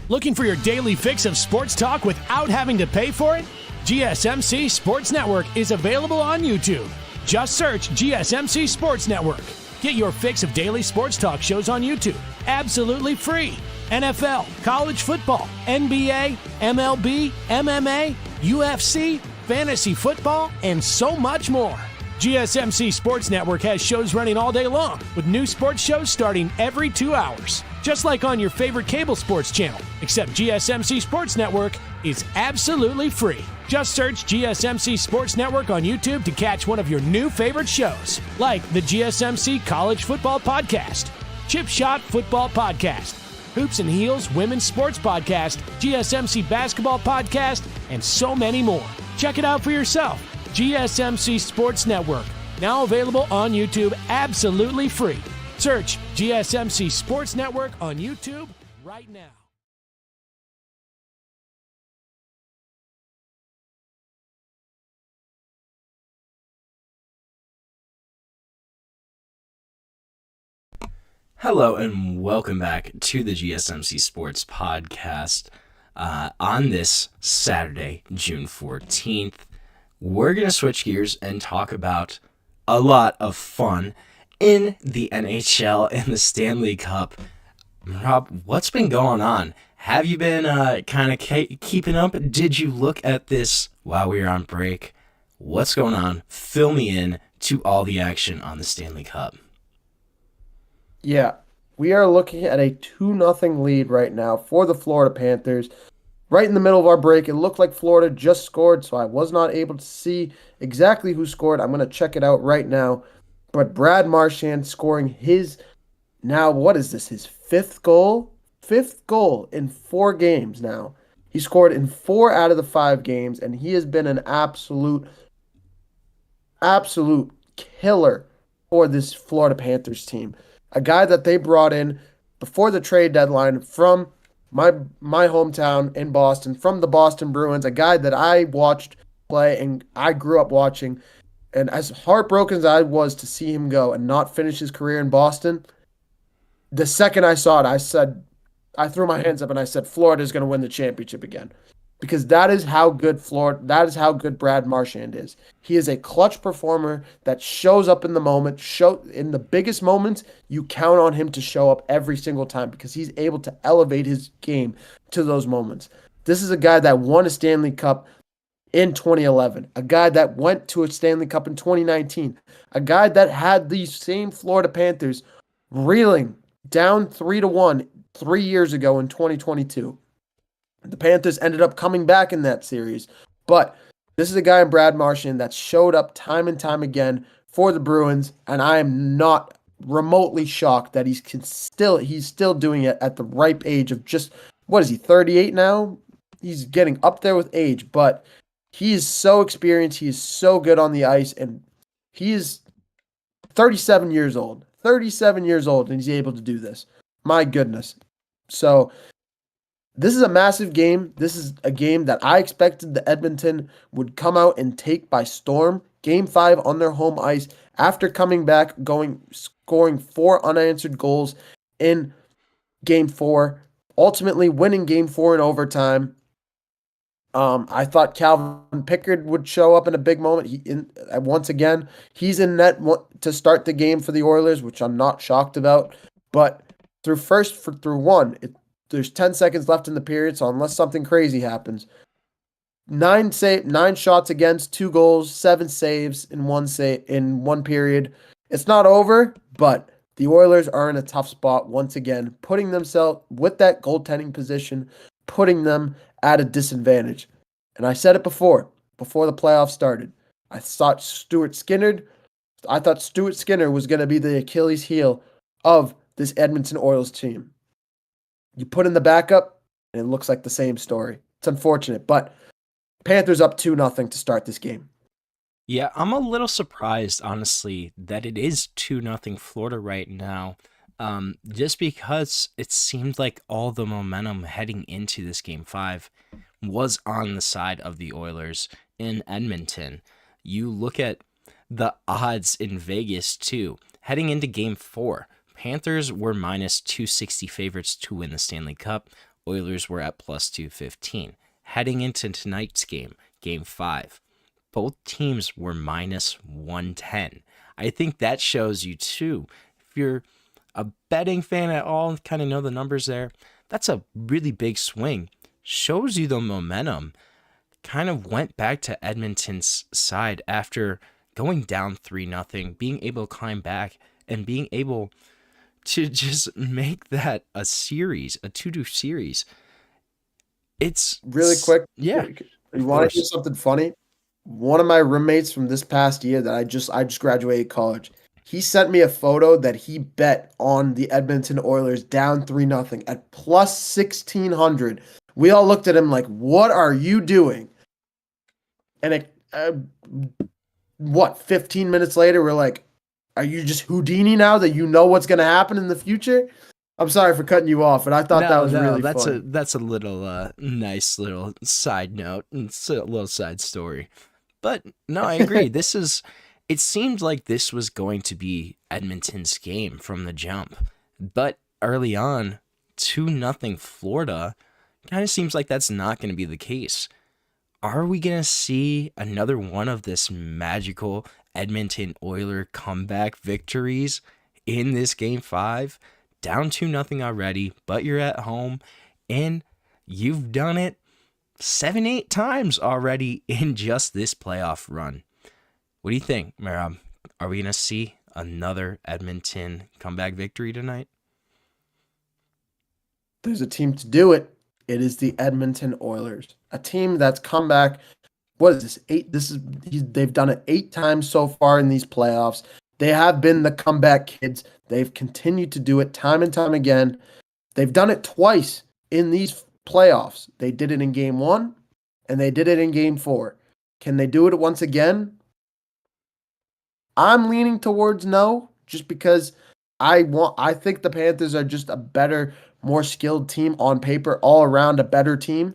Looking for your daily fix of sports talk without having to pay for it? GSMC Sports Network is available on YouTube. Just search GSMC Sports Network. Get your fix of daily sports talk shows on YouTube, absolutely free. NFL, college football, NBA, MLB, MMA, UFC, fantasy football, and so much more. GSMC Sports Network has shows running all day long, with new sports shows starting every 2 hours. Just like on your favorite cable sports channel, except GSMC Sports Network is absolutely free. Just search GSMC Sports Network on YouTube to catch one of your new favorite shows, like the GSMC College Football Podcast, Chip Shot Football Podcast, Hoops and Heels Women's Sports Podcast, GSMC Basketball Podcast, and so many more. Check it out for yourself. GSMC Sports Network, now available on YouTube absolutely free. Search GSMC Sports Network on YouTube right now. Hello and welcome back to the GSMC Sports Podcast. On this Saturday, June 14th, we're going to switch gears and talk about a lot of fun in the NHL and the Stanley Cup. Rob, what's been going on? Have you been kind of keeping up? Did you look at this while we were on break? What's going on? Fill me in to all the action on the Stanley Cup. Yeah, we are looking at a 2-0 lead right now for the Florida Panthers. Right in the middle of our break, it looked like Florida just scored, so I was not able to see exactly who scored. I'm going to check it out right now. But Brad Marchand scoring his, now what is this, his fifth goal? Fifth goal in 4 games now. He scored in 4 out of the 5 games, and he has been an absolute killer for this Florida Panthers team. A guy that they brought in before the trade deadline from my hometown in Boston, from the Boston Bruins, a guy that I watched play and I grew up watching. And as heartbroken as I was to see him go and not finish his career in Boston, the second I saw it, I threw my hands up and I said, Florida's going to win the championship again. Because that is how good Brad Marchand is. He is a clutch performer that shows up in the moment. In the biggest moments, you count on him to show up every single time because he's able to elevate his game to those moments. This is a guy that won a Stanley Cup in 2011, a guy that went to a Stanley Cup in 2019, a guy that had these same Florida Panthers reeling down 3-1 3 years ago in 2022. The Panthers ended up coming back in that series, but this is a guy in Brad Marchand that showed up time and time again for the Bruins, and I am not remotely shocked that he's still doing it at the ripe age of just, what is he, 38 now? He's getting up there with age, but he is so experienced, he is so good on the ice, and he is 37 years old, and he's able to do this. My goodness. So this is a massive game. This is a game that I expected the Edmonton would come out and take by storm. Game 5 on their home ice after coming back, scoring 4 unanswered goals in Game 4, ultimately winning Game 4 in overtime. I thought Calvin Pickard would show up in a big moment. Once again, he's in net to start the game for the Oilers, which I'm not shocked about. But through one, there's 10 seconds left in the period, so unless something crazy happens, 9 shots against, 2 goals, 7 saves in one period. It's not over, but the Oilers are in a tough spot once again, putting themselves with that goaltending position, putting them at a disadvantage. And I said it before the playoffs started. I thought Stuart Skinner was going to be the Achilles heel of this Edmonton Oilers team. You put in the backup, and it looks like the same story. It's unfortunate, but Panthers up 2-0 to start this game. Yeah, I'm a little surprised, honestly, that it is 2-0 Florida right now. Just because it seemed like all the momentum heading into this Game 5 was on the side of the Oilers in Edmonton. You look at the odds in Vegas, too. Heading into Game 4, Panthers were minus 260 favorites to win the Stanley Cup. Oilers were at plus 215. Heading into tonight's game, Game 5, both teams were minus 110. I think that shows you, too, if you're a betting fan at all, kind of know the numbers there, that's a really big swing. Shows you the momentum kind of went back to Edmonton's side after going down 3-0, being able to climb back and being able to just make that a series, a 2-2 series. It's really quick. Yeah. You want to hear something funny? One of my roommates from this past year that I just graduated college, he sent me a photo that he bet on the Edmonton Oilers down 3-0 at plus 1,600. We all looked at him like, what are you doing? And 15 minutes later, we're like, are you just Houdini now that you know what's going to happen in the future? I'm sorry for cutting you off, but I thought that was really funny. That's a little nice little side note. It's a little side story. But no, I agree. It seemed like this was going to be Edmonton's game from the jump. But early on, 2-0 Florida, kind of seems like that's not going to be the case. Are we going to see another one of this magical Edmonton Oiler comeback victories in this Game 5? Down 2-0 already, but you're at home, and you've done it 7-8 times already in just this playoff run. What do you think, Mehrob? Are we going to see another Edmonton comeback victory tonight? There's a team to do it. It is the Edmonton Oilers, a team that's come back. What is this? They've done it 8 times so far in these playoffs. They have been the comeback kids. They've continued to do it time and time again. They've done it twice in these playoffs. They did it in Game 1, and they did it in Game 4. Can they do it once again? I'm leaning towards no, just because I think the Panthers are just a better, more skilled team on paper, all around a better team.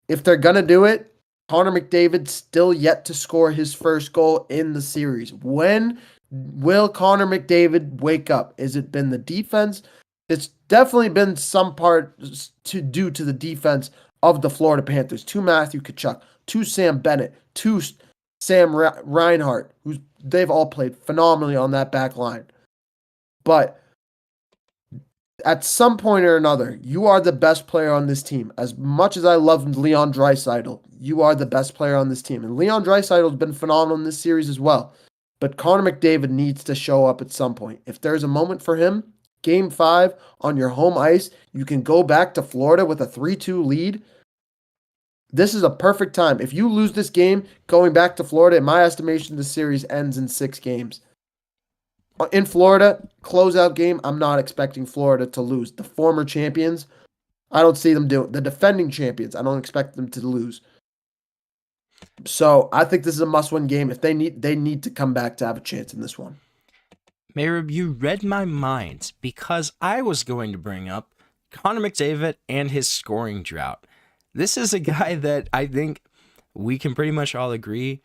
If they're going to do it, Connor McDavid still yet to score his first goal in the series. When will Connor McDavid wake up? Has it been the defense? It's definitely been some part due to the defense of the Florida Panthers. To Matthew Tkachuk, to Sam Bennett, to Sam Reinhart, they've all played phenomenally on that back line. But at some point or another, you are the best player on this team. As much as I love Leon Draisaitl, you are the best player on this team. And Leon Draisaitl has been phenomenal in this series as well. But Connor McDavid needs to show up at some point. If there's a moment for him, Game 5 on your home ice, you can go back to Florida with a 3-2 lead. This is a perfect time. If you lose this game, going back to Florida, in my estimation, the series ends in 6 games. In Florida, closeout game, I'm not expecting Florida to lose. The former champions, I don't see them doing. The defending champions, I don't expect them to lose. So I think this is a must-win game. If they need to come back to have a chance in this one. Mehrob, you read my mind because I was going to bring up Connor McDavid and his scoring drought. This is a guy that I think we can pretty much all agree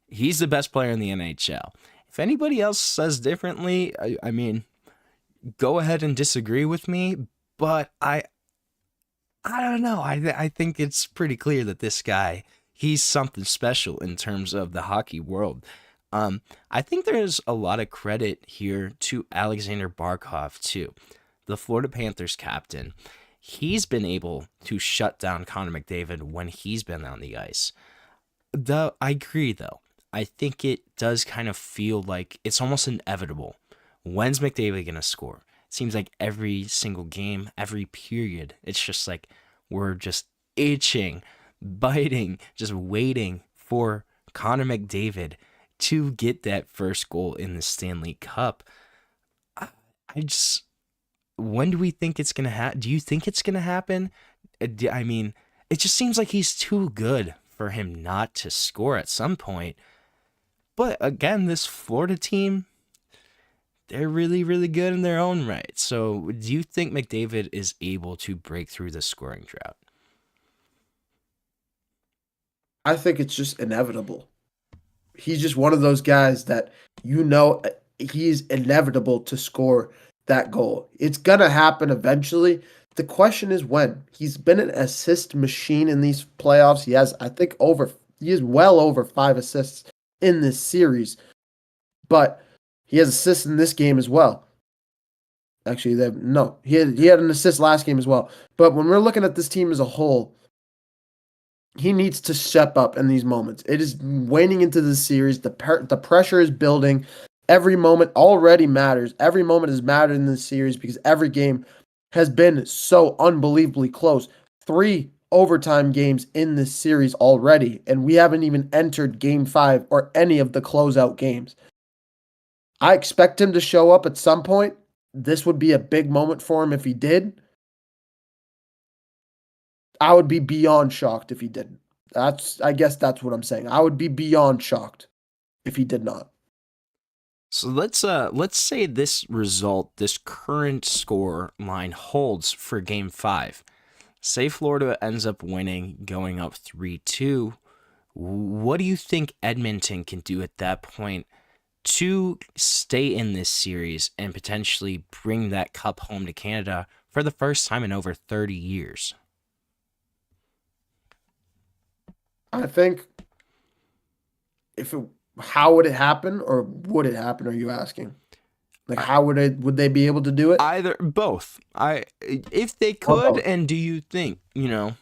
he's the best player in the NHL. If anybody else says differently, I mean, go ahead and disagree with me, but I don't know. I think it's pretty clear that this guy, he's something special in terms of the hockey world. I think there's a lot of credit here to Alexander Barkov too, the Florida Panthers captain. He's been able to shut down Connor McDavid when he's been on the ice. I agree though. I think it does kind of feel like it's almost inevitable. When's McDavid going to score? It seems like every single game, every period, it's just like we're just itching, biting, just waiting for Connor McDavid to get that first goal in the Stanley Cup. When do we think it's going to happen? Do you think it's going to happen? I mean, it just seems like he's too good for him not to score at some point. But again, this Florida team, they're really, really good in their own right. So do you think McDavid is able to break through the scoring drought? I think it's just inevitable. He's just one of those guys that he's inevitable to score that goal. It's going to happen eventually. The question is when. He's been an assist machine in these playoffs. He has, I think, he is well over 5 assists in this series. But he has assists in this game as well. Actually, he had an assist last game as well. But when we're looking at this team as a whole, he needs to step up in these moments. It is waning into the series. The pressure is building. Every moment already matters. Every moment has mattered in this series because every game has been so unbelievably close. 3 overtime games in this series already, and we haven't even entered Game 5 or any of the closeout games. I expect him to show up at some point. This would be a big moment for him if he did. I would be beyond shocked if he didn't. I guess that's what I'm saying. I would be beyond shocked if he did not. So let's say this result, this current score line holds for Game 5. Say Florida ends up winning, going up 3-2. What do you think Edmonton can do at that point to stay in this series and potentially bring that cup home to Canada for the first time in over 30 years? I think how would it happen, or would it happen? Are you asking? Like, how would they be able to do it? Either, both. If they could, and do you think, I'm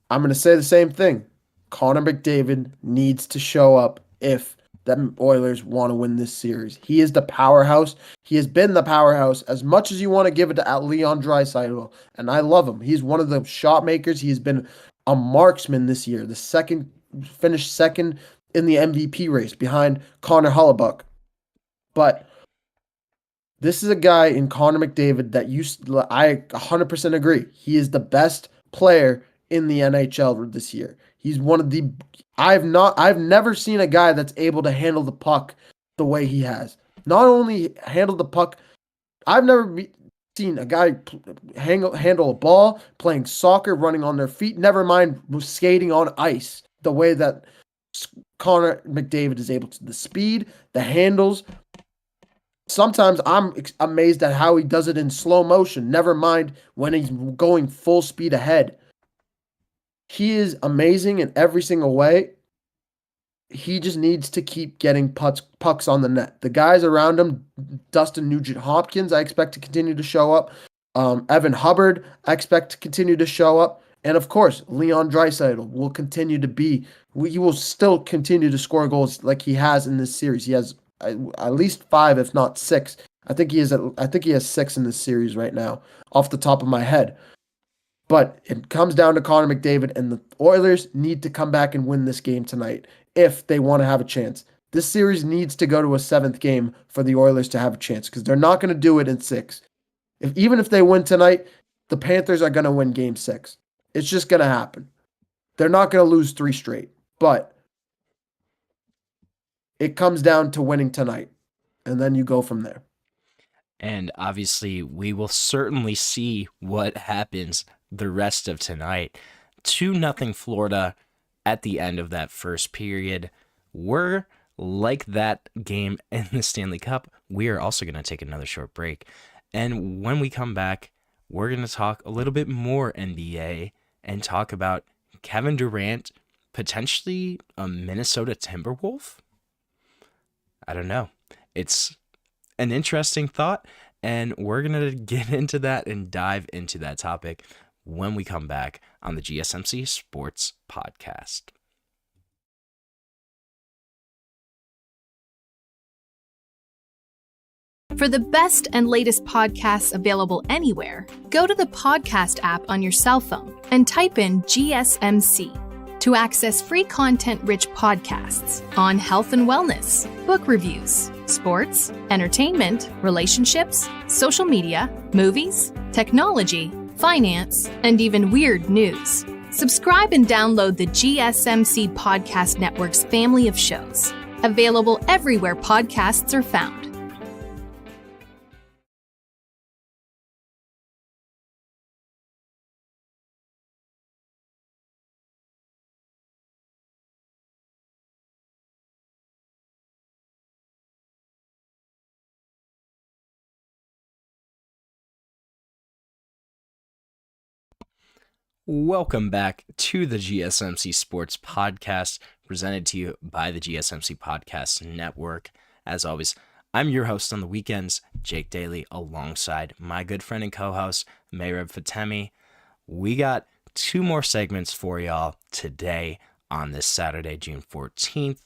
going to say the same thing. Connor McDavid needs to show up if the Oilers want to win this series. He is the powerhouse. He has been the powerhouse as much as you want to give it to Leon Draisaitl, and I love him. He's one of the shot makers. He's been a marksman this year. Finished second in the MVP race behind Connor Hellebuyck. But this is a guy in Connor McDavid that I 100% agree. He is the best player in the NHL this year. He's one of the I've never seen a guy that's able to handle the puck the way he has. Not only handle the puck, I've never seen a guy handle a ball, playing soccer, running on their feet, never mind skating on ice, the way that Connor McDavid is able to. The speed, the handles. Sometimes I'm amazed at how he does it in slow motion, never mind when he's going full speed ahead. He is amazing in every single way. He just needs to keep getting pucks on the net. The guys around him, Dustin Nugent-Hopkins, I expect to continue to show up. Evan Hubbard, I expect to continue to show up. And of course, Leon Draisaitl will continue to be. He will still continue to score goals like he has in this series. He has at least 5, if not 6. I think he has 6 in this series right now, off the top of my head. But it comes down to Connor McDavid, and the Oilers need to come back and win this game tonight if they want to have a chance. This series needs to go to a 7th game for the Oilers to have a chance, because they're not going to do it in 6. Even if they win tonight, the Panthers are going to win Game 6. It's just going to happen. They're not going to lose 3 straight. But it comes down to winning tonight, and then you go from there. And obviously, we will certainly see what happens the rest of tonight. 2-0 Florida at the end of that first period. We're like that game in the Stanley Cup. We are also going to take another short break. And when we come back, we're going to talk a little bit more NBA and talk about Kevin Durant, potentially a Minnesota Timberwolf. I don't know. It's an interesting thought, and we're going to get into that and dive into that topic when we come back on the GSMC Sports Podcast. For the best and latest podcasts available anywhere, go to the podcast app on your cell phone and type in GSMC to access free content-rich podcasts on health and wellness, book reviews, sports, entertainment, relationships, social media, movies, technology, finance, and even weird news. Subscribe and download the GSMC Podcast Network's family of shows, available everywhere podcasts are found. Welcome back to the GSMC Sports Podcast, presented to you by the GSMC Podcast Network. As always, I'm your host on the weekends, Jake Daley, alongside my good friend and co-host, Mehrob Fatemi. We got 2 more segments for y'all today on this Saturday, June 14th.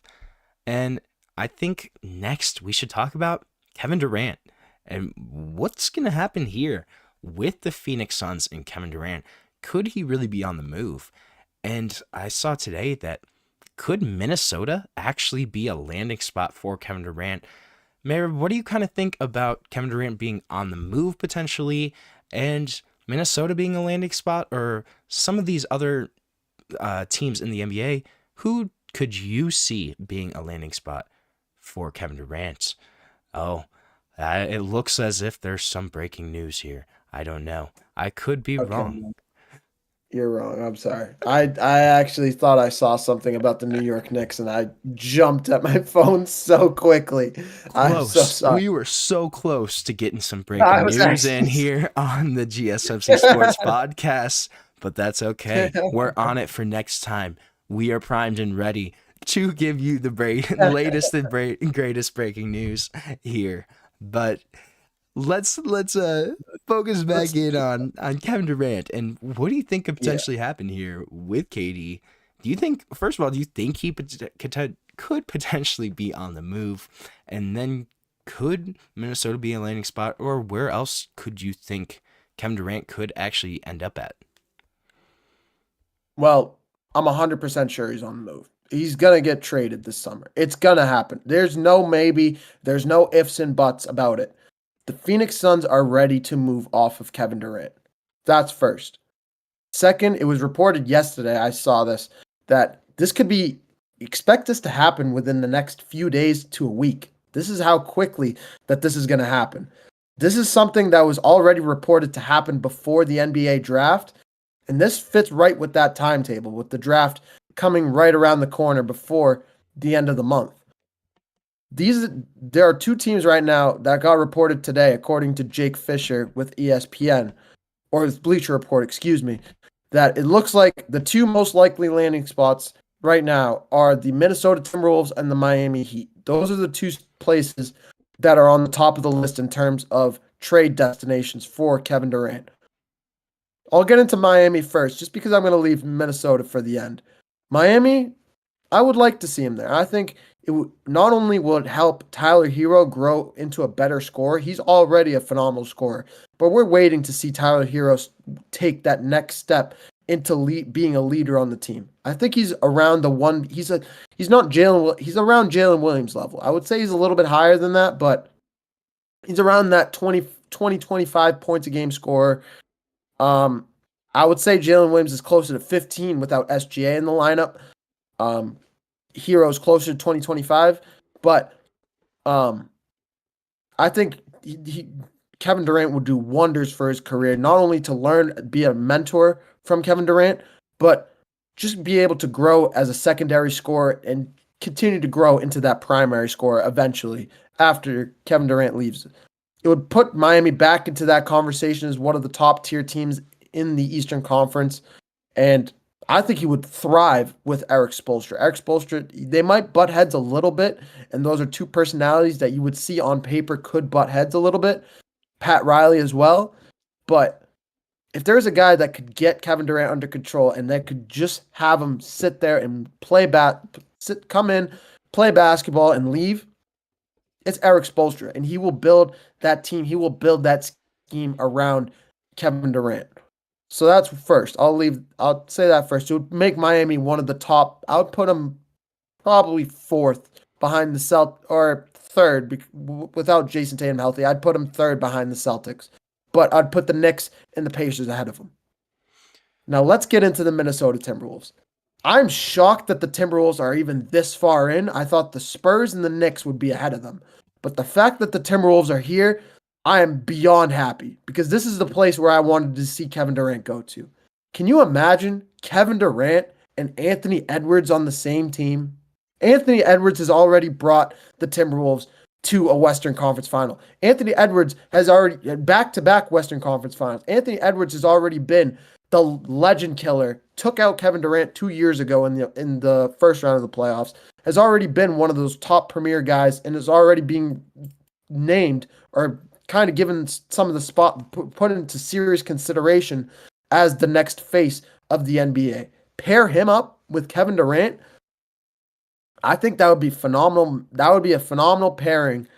And I think next we should talk about Kevin Durant and what's going to happen here with the Phoenix Suns and Kevin Durant. Could he really be on the move? And I saw today that could Minnesota actually be a landing spot for Kevin Durant? Mehrob, what do you kind of think about Kevin Durant being on the move potentially and Minnesota being a landing spot, or some of these other teams in the NBA? Who could you see being a landing spot for Kevin Durant? Oh, it looks as if there's some breaking news here. I don't know. I could be wrong. You're wrong. I'm sorry. I actually thought I saw something about the New York Knicks, and I jumped at my phone so quickly. I'm so sorry. We were so close to getting some breaking news in here on the GSMC Sports Podcast, but that's okay. We're on it for next time. We are primed and ready to give you the latest and greatest breaking news here. But let's focus back in on Kevin Durant, and what do you think could potentially happen here with KD? Do you think, first of all, he could potentially be on the move, and then could Minnesota be a landing spot, or where else could you think Kevin Durant could actually end up at? Well, I'm 100% sure he's on the move. He's going to get traded this summer. It's going to happen. There's no maybe. There's no ifs and buts about it. The Phoenix Suns are ready to move off of Kevin Durant. That's first. Second, it was reported yesterday, I saw this, that this could be, expect this to happen within the next few days to a week. This is how quickly that this is going to happen. This is something that was already reported to happen before the NBA draft, and this fits right with that timetable, with the draft coming right around the corner before the end of the month. There are 2 teams right now that got reported today, according to Jake Fisher with ESPN, or with Bleacher Report, excuse me, that it looks like the 2 most likely landing spots right now are the Minnesota Timberwolves and the Miami Heat. Those are the 2 places that are on the top of the list in terms of trade destinations for Kevin Durant. I'll get into Miami first, just because I'm going to leave Minnesota for the end. Miami, I would like to see him there. I think not only will it help Tyler Herro grow into a better scorer, he's already a phenomenal scorer, but we're waiting to see Tyler Herro take that next step into being a leader on the team. I think he's around he's around Jalen Williams level. I would say he's a little bit higher than that, but he's around that 25 points a game scorer. I would say Jalen Williams is closer to 15 without SGA in the lineup. Hero's closer to 20-25, But I think Kevin Durant would do wonders for his career, not only to learn, be a mentor from Kevin Durant, but just be able to grow as a secondary scorer and continue to grow into that primary scorer eventually after Kevin Durant leaves. It would put Miami back into that conversation as one of the top tier teams in the Eastern Conference. And I think he would thrive with Eric Spoelstra. Eric Spoelstra, they might butt heads a little bit, and those are two personalities that you would see on paper could butt heads a little bit. Pat Riley as well. But if there's a guy that could get Kevin Durant under control and that could just have him sit there and come in, play basketball, and leave, it's Eric Spoelstra. And he will build that team. He will build that scheme around Kevin Durant. So that's first. I'll say that first. It would make Miami one of the top. I would put them probably fourth behind the or third without Jason Tatum healthy. I'd put them third behind the Celtics. But I'd put the Knicks and the Pacers ahead of them. Now let's get into the Minnesota Timberwolves. I'm shocked that the Timberwolves are even this far in. I thought the Spurs and the Knicks would be ahead of them. But the fact that the Timberwolves are here, I am beyond happy because this is the place where I wanted to see Kevin Durant go to. Can you imagine Kevin Durant and Anthony Edwards on the same team? Anthony Edwards has already brought the Timberwolves to a Western Conference final. Anthony Edwards has already back-to-back Western Conference finals. Anthony Edwards has already been the legend killer, took out Kevin Durant 2 years ago in the first round of the playoffs, has already been one of those top premier guys and is already being named or kind of given some of the spot, put into serious consideration as the next face of the NBA. Pair him up with Kevin Durant, I think that would be phenomenal. That would be a phenomenal pairing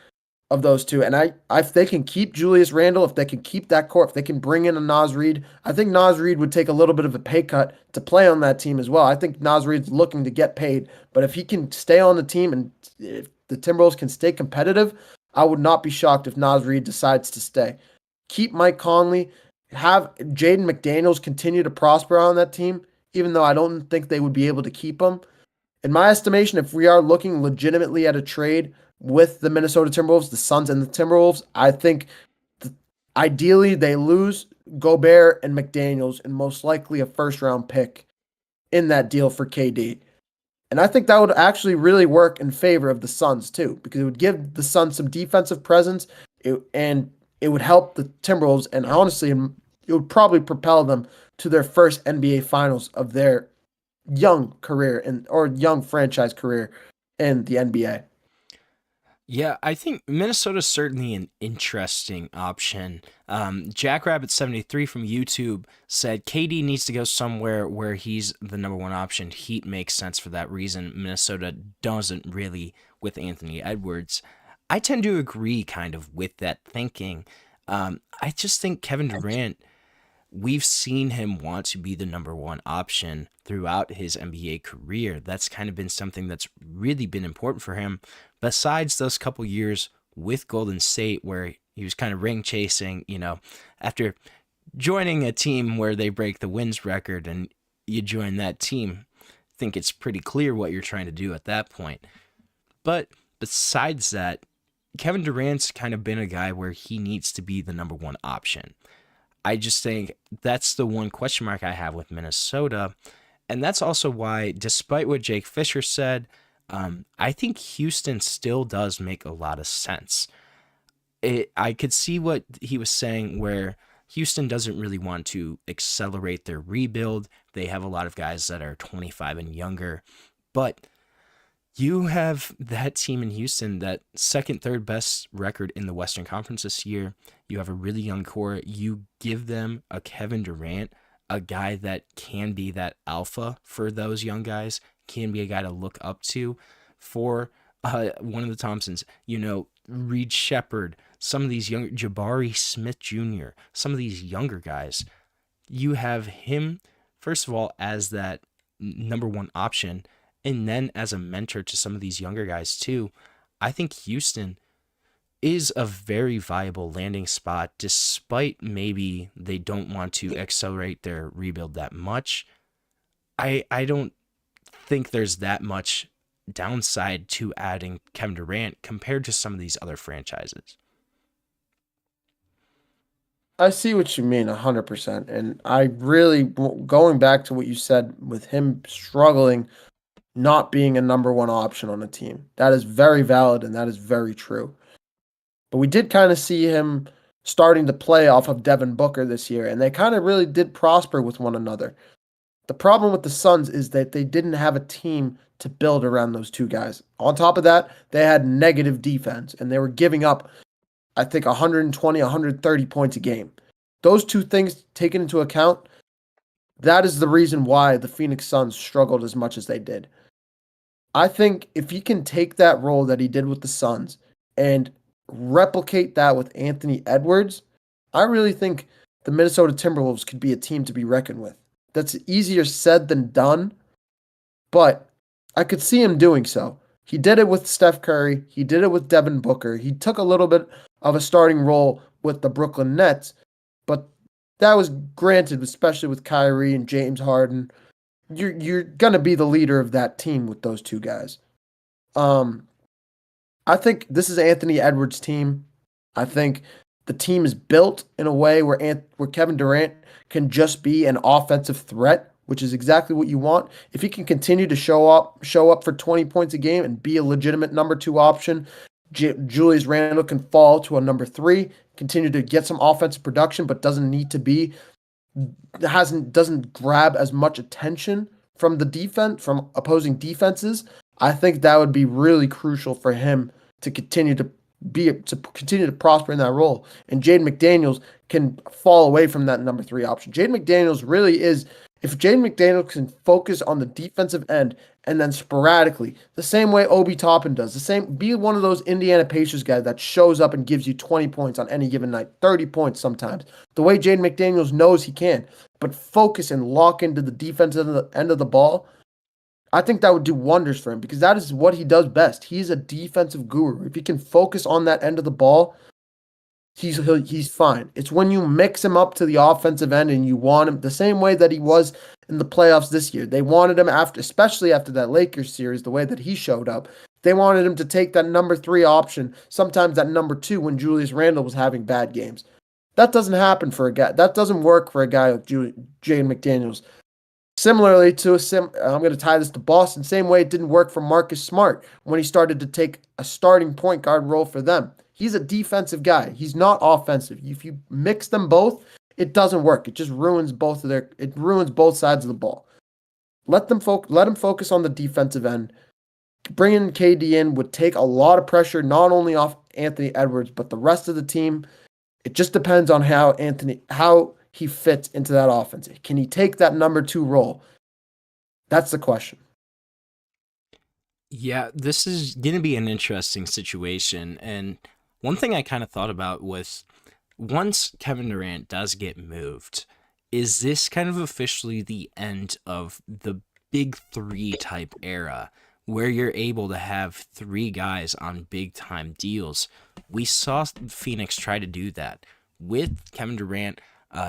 of those two. And if they can keep Julius Randle, if they can keep that core, if they can bring in a Naz Reid, I think Naz Reid would take a little bit of a pay cut to play on that team as well. I think Naz Reid's looking to get paid, but if he can stay on the team and if the Timberwolves can stay competitive, I would not be shocked if Naz Reid decides to stay. Keep Mike Conley, have Jaden McDaniels continue to prosper on that team, even though I don't think they would be able to keep him. In my estimation, if we are looking legitimately at a trade with the Minnesota Timberwolves, the Suns and the Timberwolves, I think ideally they lose Gobert and McDaniels and most likely a first-round pick in that deal for KD. And I think that would actually really work in favor of the Suns too, because it would give the Suns some defensive presence and it would help the Timberwolves. And honestly, it would probably propel them to their first NBA Finals of their young career or young franchise career in the NBA. Yeah, I think Minnesota's certainly an interesting option. Jackrabbit73 from YouTube said KD needs to go somewhere where he's the number one option. Heat makes sense for that reason. Minnesota doesn't really with Anthony Edwards. I tend to agree kind of with that thinking. I just think Kevin Durant, we've seen him want to be the number one option throughout his NBA career. That's kind of been something that's really been important for him. Besides those couple years with Golden State where he was kind of ring chasing, after joining a team where they break the wins record and you join that team, I think it's pretty clear what you're trying to do at that point. But besides that, Kevin Durant's kind of been a guy where he needs to be the number one option. I just think that's the one question mark I have with Minnesota. And that's also why, despite what Jake Fisher said, I think Houston still does make a lot of sense. I could see what he was saying where Houston doesn't really want to accelerate their rebuild. They have a lot of guys that are 25 and younger. But you have that team in Houston, that second, third best record in the Western Conference this year. You have a really young core. You give them a Kevin Durant, a guy that can be that alpha for those young guys, can be a guy to look up to for one of the Thompsons, Reed Shepherd, some of these young, Jabari Smith Jr., some of these younger guys. You have him, first of all, as that number one option, and then as a mentor to some of these younger guys too. I think Houston is a very viable landing spot, despite maybe they don't want to accelerate their rebuild that much. I don't think there's that much downside to adding Kevin Durant compared to some of these other franchises. I see what you mean 100%. And I really, going back to what you said with him struggling, not being a number one option on a team, that is very valid and that is very true. But we did kind of see him starting to play off of Devin Booker this year, and they kind of really did prosper with one another. The problem with the Suns is that they didn't have a team to build around those two guys. On top of that, they had negative defense, and they were giving up, I think, 120, 130 points a game. Those two things taken into account, that is the reason why the Phoenix Suns struggled as much as they did. I think if he can take that role that he did with the Suns and replicate that with Anthony Edwards, I really think the Minnesota Timberwolves could be a team to be reckoned with. That's easier said than done, but I could see him doing so. He did it with Steph Curry. He did it with Devin Booker. He took a little bit of a starting role with the Brooklyn Nets, but that was granted, especially with Kyrie and James Harden. You're going to be the leader of that team with those two guys. I think this is Anthony Edwards' team. I think the team is built in a way where Kevin Durant can just be an offensive threat, which is exactly what you want. If he can continue to show up for 20 points a game and be a legitimate number 2 option, Julius Randle can fall to a number 3, continue to get some offensive production, but doesn't grab as much attention from the defense, from opposing defenses. I think that would be really crucial for him to continue to prosper in that role. And Jaden McDaniels can fall away from that number 3 option. Jaden McDaniels really is, if Jaden McDaniels can focus on the defensive end and then sporadically, the same way Obi Toppin does, be one of those Indiana Pacers guys that shows up and gives you 20 points on any given night, 30 points sometimes, the way Jaden McDaniels knows he can, but focus and lock into the defensive end of the ball, I think that would do wonders for him because that is what he does best. He's a defensive guru. If he can focus on that end of the ball, he's fine. It's when you mix him up to the offensive end and you want him the same way that he was in the playoffs this year. They wanted him especially after that Lakers series, the way that he showed up. They wanted him to take that number 3 option, sometimes that number 2 when Julius Randle was having bad games. That doesn't happen for a guy. That doesn't work for a guy like Jaden McDaniels. Similarly to I'm going to tie this to Boston, same way it didn't work for Marcus Smart when he started to take a starting point guard role for them. He's a defensive guy. He's not offensive. If you mix them both, it doesn't work. It just ruins both sides of the ball. Let him focus on the defensive end. Bringing KD in would take a lot of pressure not only off Anthony Edwards but the rest of the team. It just depends on how he fits into that offense. Can he take that number 2 role? That's the question. Yeah, this is going to be an interesting situation. And one thing I kind of thought about was once Kevin Durant does get moved, is this kind of officially the end of the big 3 type era where you're able to have 3 guys on big time deals? We saw Phoenix try to do that with Kevin Durant,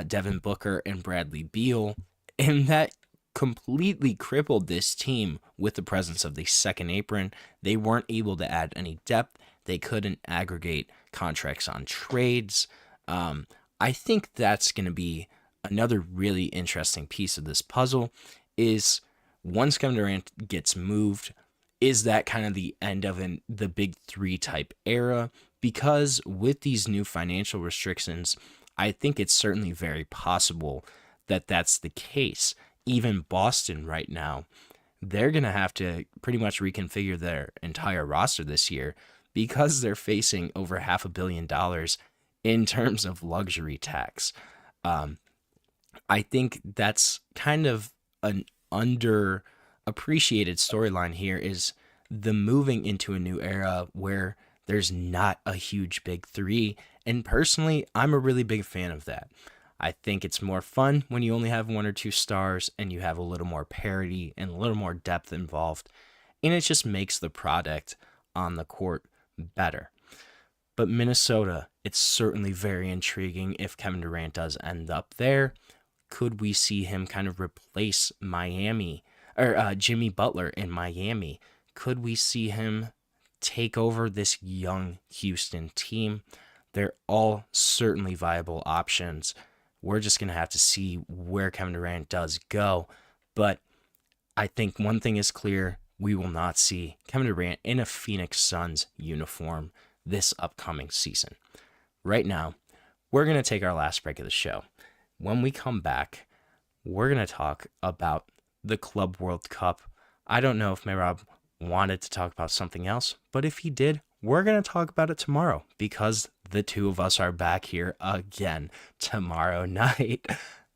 Devin Booker, and Bradley Beal, and that completely crippled this team with the presence of the second apron. They weren't able to add any depth. They couldn't aggregate contracts on trades. I think that's going to be another really interesting piece of this puzzle is once Kevin Durant gets moved, is that kind of the end of the big 3 type era? Because with these new financial restrictions, I think it's certainly very possible that that's the case. Even Boston right now, they're going to have to pretty much reconfigure their entire roster this year because they're facing over $500 million in terms of luxury tax. I think that's kind of an underappreciated storyline here is the moving into a new era where there's not a huge big 3. And personally, I'm a really big fan of that. I think it's more fun when you only have 1 or 2 stars and you have a little more parity and a little more depth involved. And it just makes the product on the court better. But Minnesota, it's certainly very intriguing if Kevin Durant does end up there. Could we see him kind of replace Miami or Jimmy Butler in Miami Could we see him take over this young Houston team? They're all certainly viable options. We're just going to have to see where Kevin Durant does go. But I think one thing is clear. We will not see Kevin Durant in a Phoenix Suns uniform this upcoming season. Right now, we're going to take our last break of the show. When we come back, we're going to talk about the Club World Cup. I don't know if Mehrob wanted to talk about something else, but if he did, we're going to talk about it tomorrow because the two of us are back here again tomorrow night.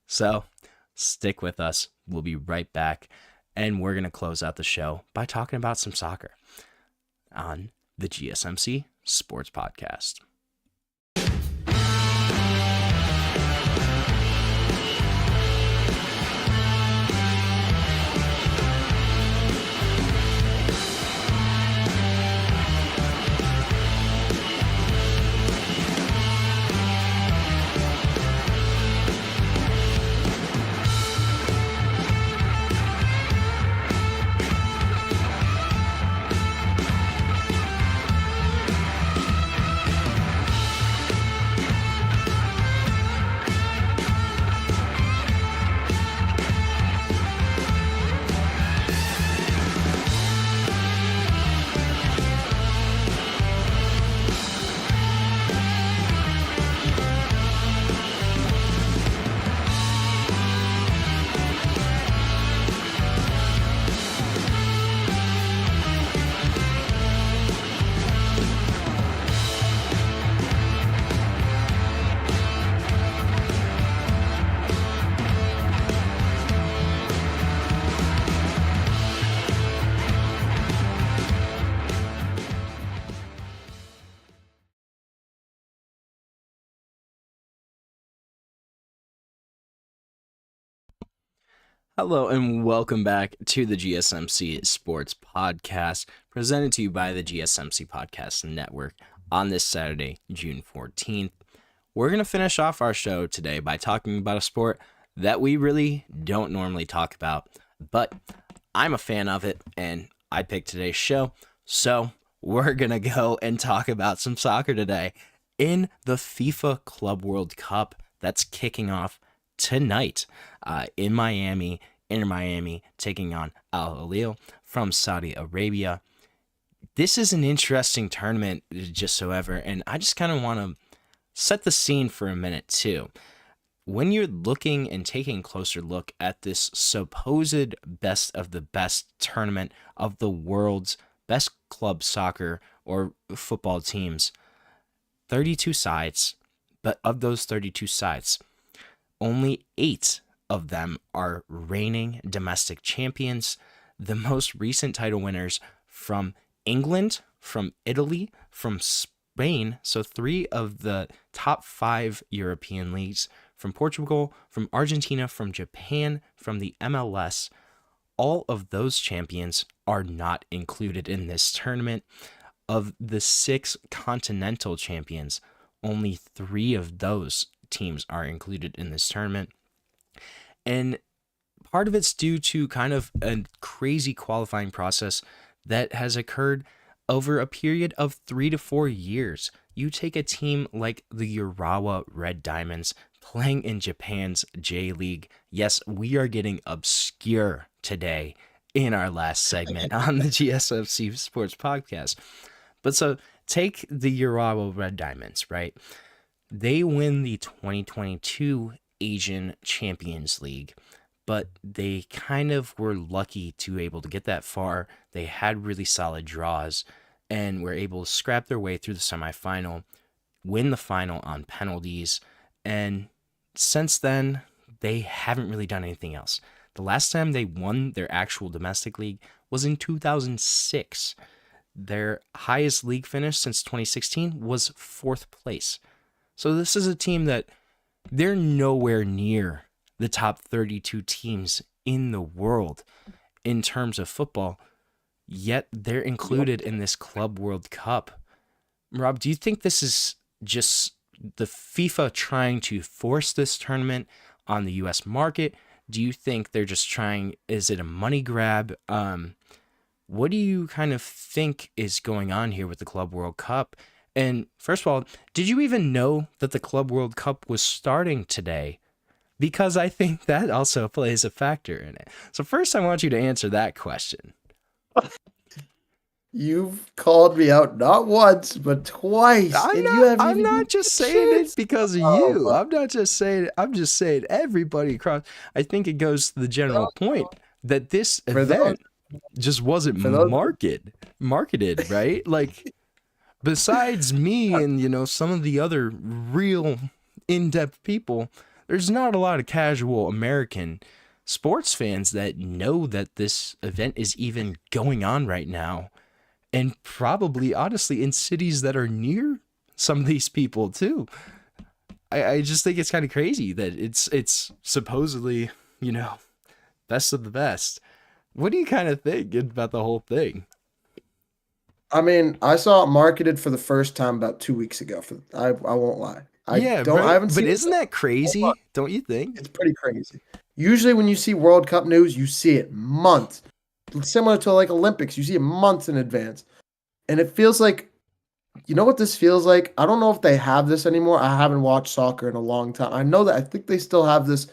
So stick with us. We'll be right back, and we're going to close out the show by talking about some soccer on the GSMC Sports Podcast. Hello and welcome back to the GSMC Sports Podcast, presented to you by the GSMC Podcast Network on this Saturday, June 14th. We're going to finish off our show today by talking about a sport that we really don't normally talk about, but I'm a fan of it and I picked today's show, so we're going to go and talk about some soccer today in the FIFA Club World Cup that's kicking off tonight in Miami, Inter Miami taking on Al Hilal from Saudi Arabia. This is an interesting tournament, just so ever, and I just kind of want to set the scene for a minute too. When you're looking and taking a closer look at this supposed best of the best tournament of the world's best club soccer or football teams, 32 sides, but of those 32 sides, only 8 of them are reigning domestic champions. The most recent title winners from England, from Italy, from Spain, so 3 of the top 5 European leagues, from Portugal, from Argentina, from Japan, from the MLS. All of those champions are not included in this tournament. Of the 6 continental champions, only 3 of those teams are included in this tournament. And part of it's due to kind of a crazy qualifying process that has occurred over a period of 3 to 4 years. You take a team like the Urawa Red Diamonds playing in Japan's J League. Yes, we are getting obscure today in our last segment on the GSMC Sports Podcast. But so take the Urawa Red Diamonds, right? They win the 2022 Asian Champions League, but they kind of were lucky to able to get that far. They had really solid draws and were able to scrap their way through the semifinal, win the final on penalties, and since then, they haven't really done anything else. The last time they won their actual domestic league was in 2006. Their highest league finish since 2016 was 4th place. So this is a team that they're nowhere near the top 32 teams in the world in terms of football, yet they're included in this Club World Cup. Rob, do you think this is just the FIFA trying to force this tournament on the U.S. market? Do you think they're just trying, is it a money grab? what do you kind of think is going on here with the Club World Cup? And first of all, did you even know that the Club World Cup was starting today? Because I think that also plays a factor in it. So first, I want you to answer that question. You've called me out not once, but twice. I'm not just saying it because of you. I'm not just saying it. I'm just saying everybody across. I think it goes to the general point that this event just wasn't marketed, right? Like, besides me and, some of the other real in-depth people, there's not a lot of casual American sports fans that know that this event is even going on right now. And probably, honestly, in cities that are near some of these people, too. I just think it's kind of crazy that it's supposedly, best of the best. What do you kind of think about the whole thing? I mean, I saw it marketed for the first time about 2 weeks ago. I won't lie. I haven't seen but isn't that crazy? Don't you think? It's pretty crazy. Usually when you see World Cup news, you see it months. Similar to like Olympics, you see it months in advance. And it feels like, you know what this feels like? I don't know if they have this anymore. I haven't watched soccer in a long time. I think they still have this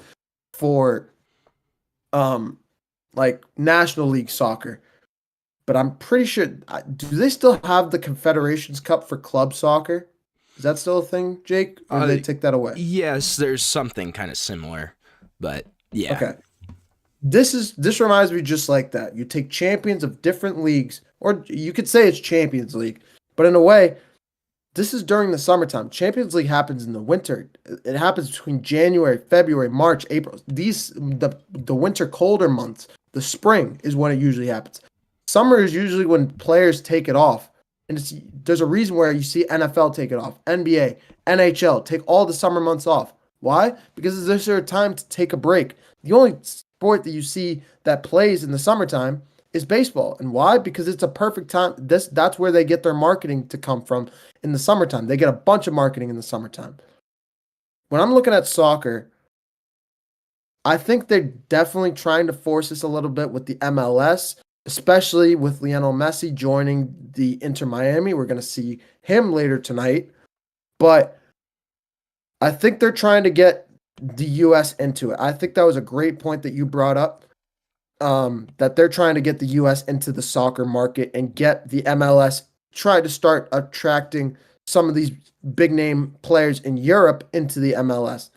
for like National League soccer. But I'm pretty sure, do they still have the Confederations Cup for club soccer? Is that still a thing, Jake? Or did they take that away? Yes, there's something kind of similar, but yeah. Okay. This reminds me just like that. You take champions of different leagues, or you could say it's Champions League, but in a way, this is during the summertime. Champions League happens in the winter. It happens between January, February, March, April. The winter colder months, the spring is when it usually happens. Summer is usually when players take it off. And there's a reason where you see NFL take it off, NBA, NHL take all the summer months off. Why? Because there's a time to take a break. The only sport that you see that plays in the summertime is baseball. And why? Because it's a perfect time. That's where they get their marketing to come from in the summertime. They get a bunch of marketing in the summertime. When I'm looking at soccer, I think they're definitely trying to force this a little bit with the MLS, especially with Lionel Messi joining the Inter Miami. We're going to see him later tonight. But I think they're trying to get the U.S. into it. I think that was a great point that you brought up, that they're trying to get the U.S. into the soccer market and get the MLS, try to start attracting some of these big-name players in Europe into the MLS.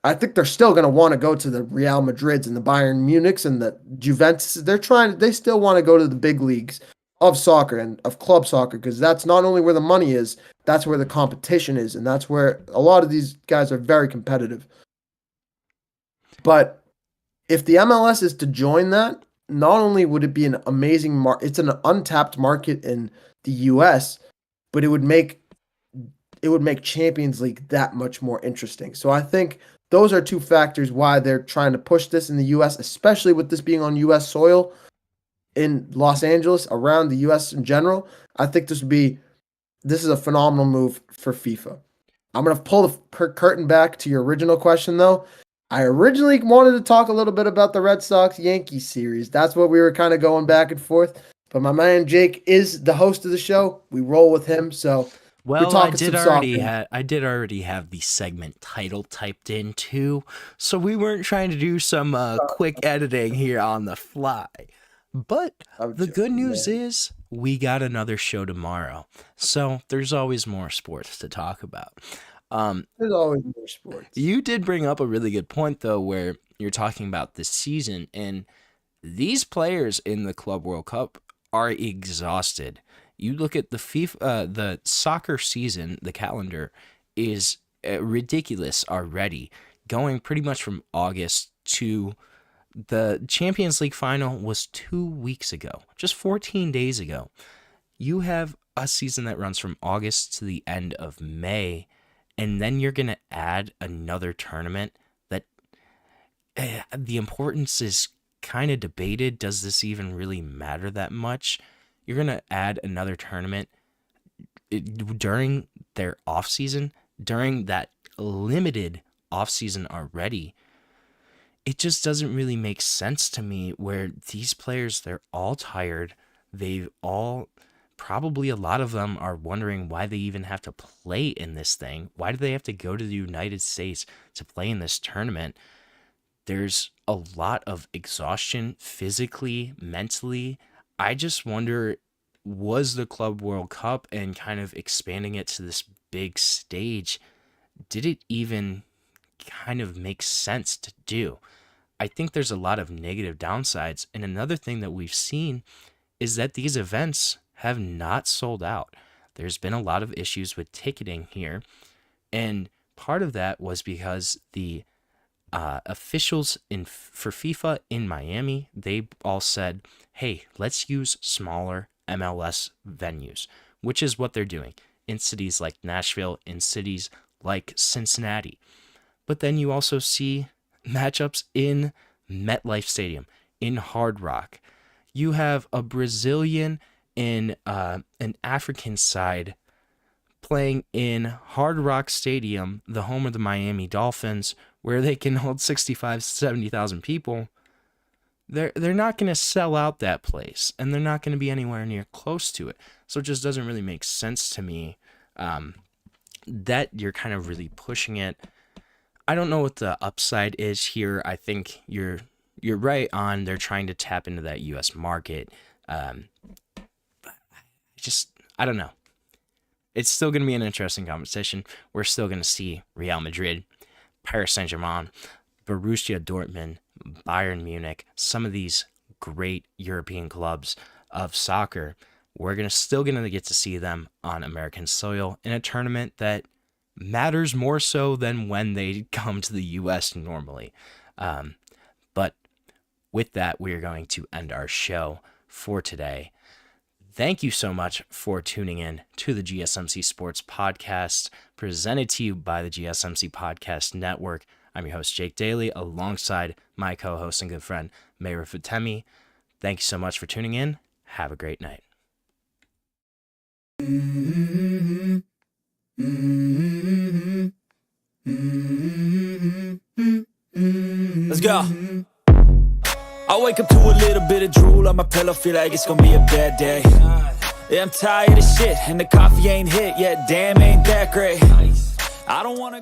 I think they're still going to want to go to the Real Madrids and the Bayern Munichs and the Juventus. They still want to go to the big leagues of soccer and of club soccer, because that's not only where the money is, that's where the competition is, and that's where a lot of these guys are very competitive. But if the MLS is to join that, not only would it be an amazing it's an untapped market in the US, but it would make Champions League that much more interesting. So I think those are two factors why they're trying to push this in the US, especially with this being on US soil in Los Angeles, around the US in general. I think this is a phenomenal move for FIFA. I'm going to pull the curtain back to your original question, though. I originally wanted to talk a little bit about the Red Sox-Yankees series. That's what we were kind of going back and forth. But my man Jake is the host of the show. We roll with him, so well, I did already have the segment title typed in too, so we weren't trying to do some quick editing here on the fly. But the good news is we got another show tomorrow, so there's always more sports to talk about. There's always more sports. You did bring up a really good point, though, where you're talking about this season, and these players in the Club World Cup are exhausted. You look at the soccer season, the calendar is ridiculous already, going pretty much from August to the Champions League final was 2 weeks ago, just 14 days ago. You have a season that runs from August to the end of May, and then you're going to add another tournament that the importance is kind of debated. Does this even really matter that much? You're going to add another tournament during their off season, during that limited off season already. It just doesn't really make sense to me, where these players, they're all tired. probably a lot of them are wondering why they even have to play in this thing. Why do they have to go to the United States to play in this tournament? There's a lot of exhaustion physically, mentally. I just wonder, was the Club World Cup and kind of expanding it to this big stage, did it even kind of make sense to do? I think there's a lot of negative downsides. And another thing that we've seen is that these events have not sold out. There's been a lot of issues with ticketing here. And part of that was because the officials for FIFA in Miami, they all said, hey, let's use smaller MLS venues, which is what they're doing in cities like Nashville, in cities like Cincinnati. But then you also see matchups in MetLife Stadium, in Hard Rock. You have a Brazilian and an African side playing in Hard Rock Stadium, the home of the Miami Dolphins, where they can hold 65,000, 70,000 people. They're not going to sell out that place, and they're not going to be anywhere near close to it. So it just doesn't really make sense to me that you're kind of really pushing it. I don't know what the upside is here. I think you're right on. They're trying to tap into that U.S. market. I don't know. It's still going to be an interesting competition. We're still going to see Real Madrid, Paris Saint-Germain, Borussia Dortmund, Bayern Munich, some of these great European clubs of soccer. We're still going to get to see them on American soil in a tournament that matters more so than when they come to the U.S. normally. But with that, we are going to end our show for today. Thank you so much for tuning in to the GSMC Sports Podcast, presented to you by the GSMC Podcast Network. I'm your host, Jake Daley, alongside my co-host and good friend, Mehrob Fatemi. Thank you so much for tuning in. Have a great night. Let's go. I wake up to a little bit of drool on my pillow, feel like it's gonna be a bad day. Yeah, I'm tired of shit, and the coffee ain't hit yet, damn, ain't that great. I don't wanna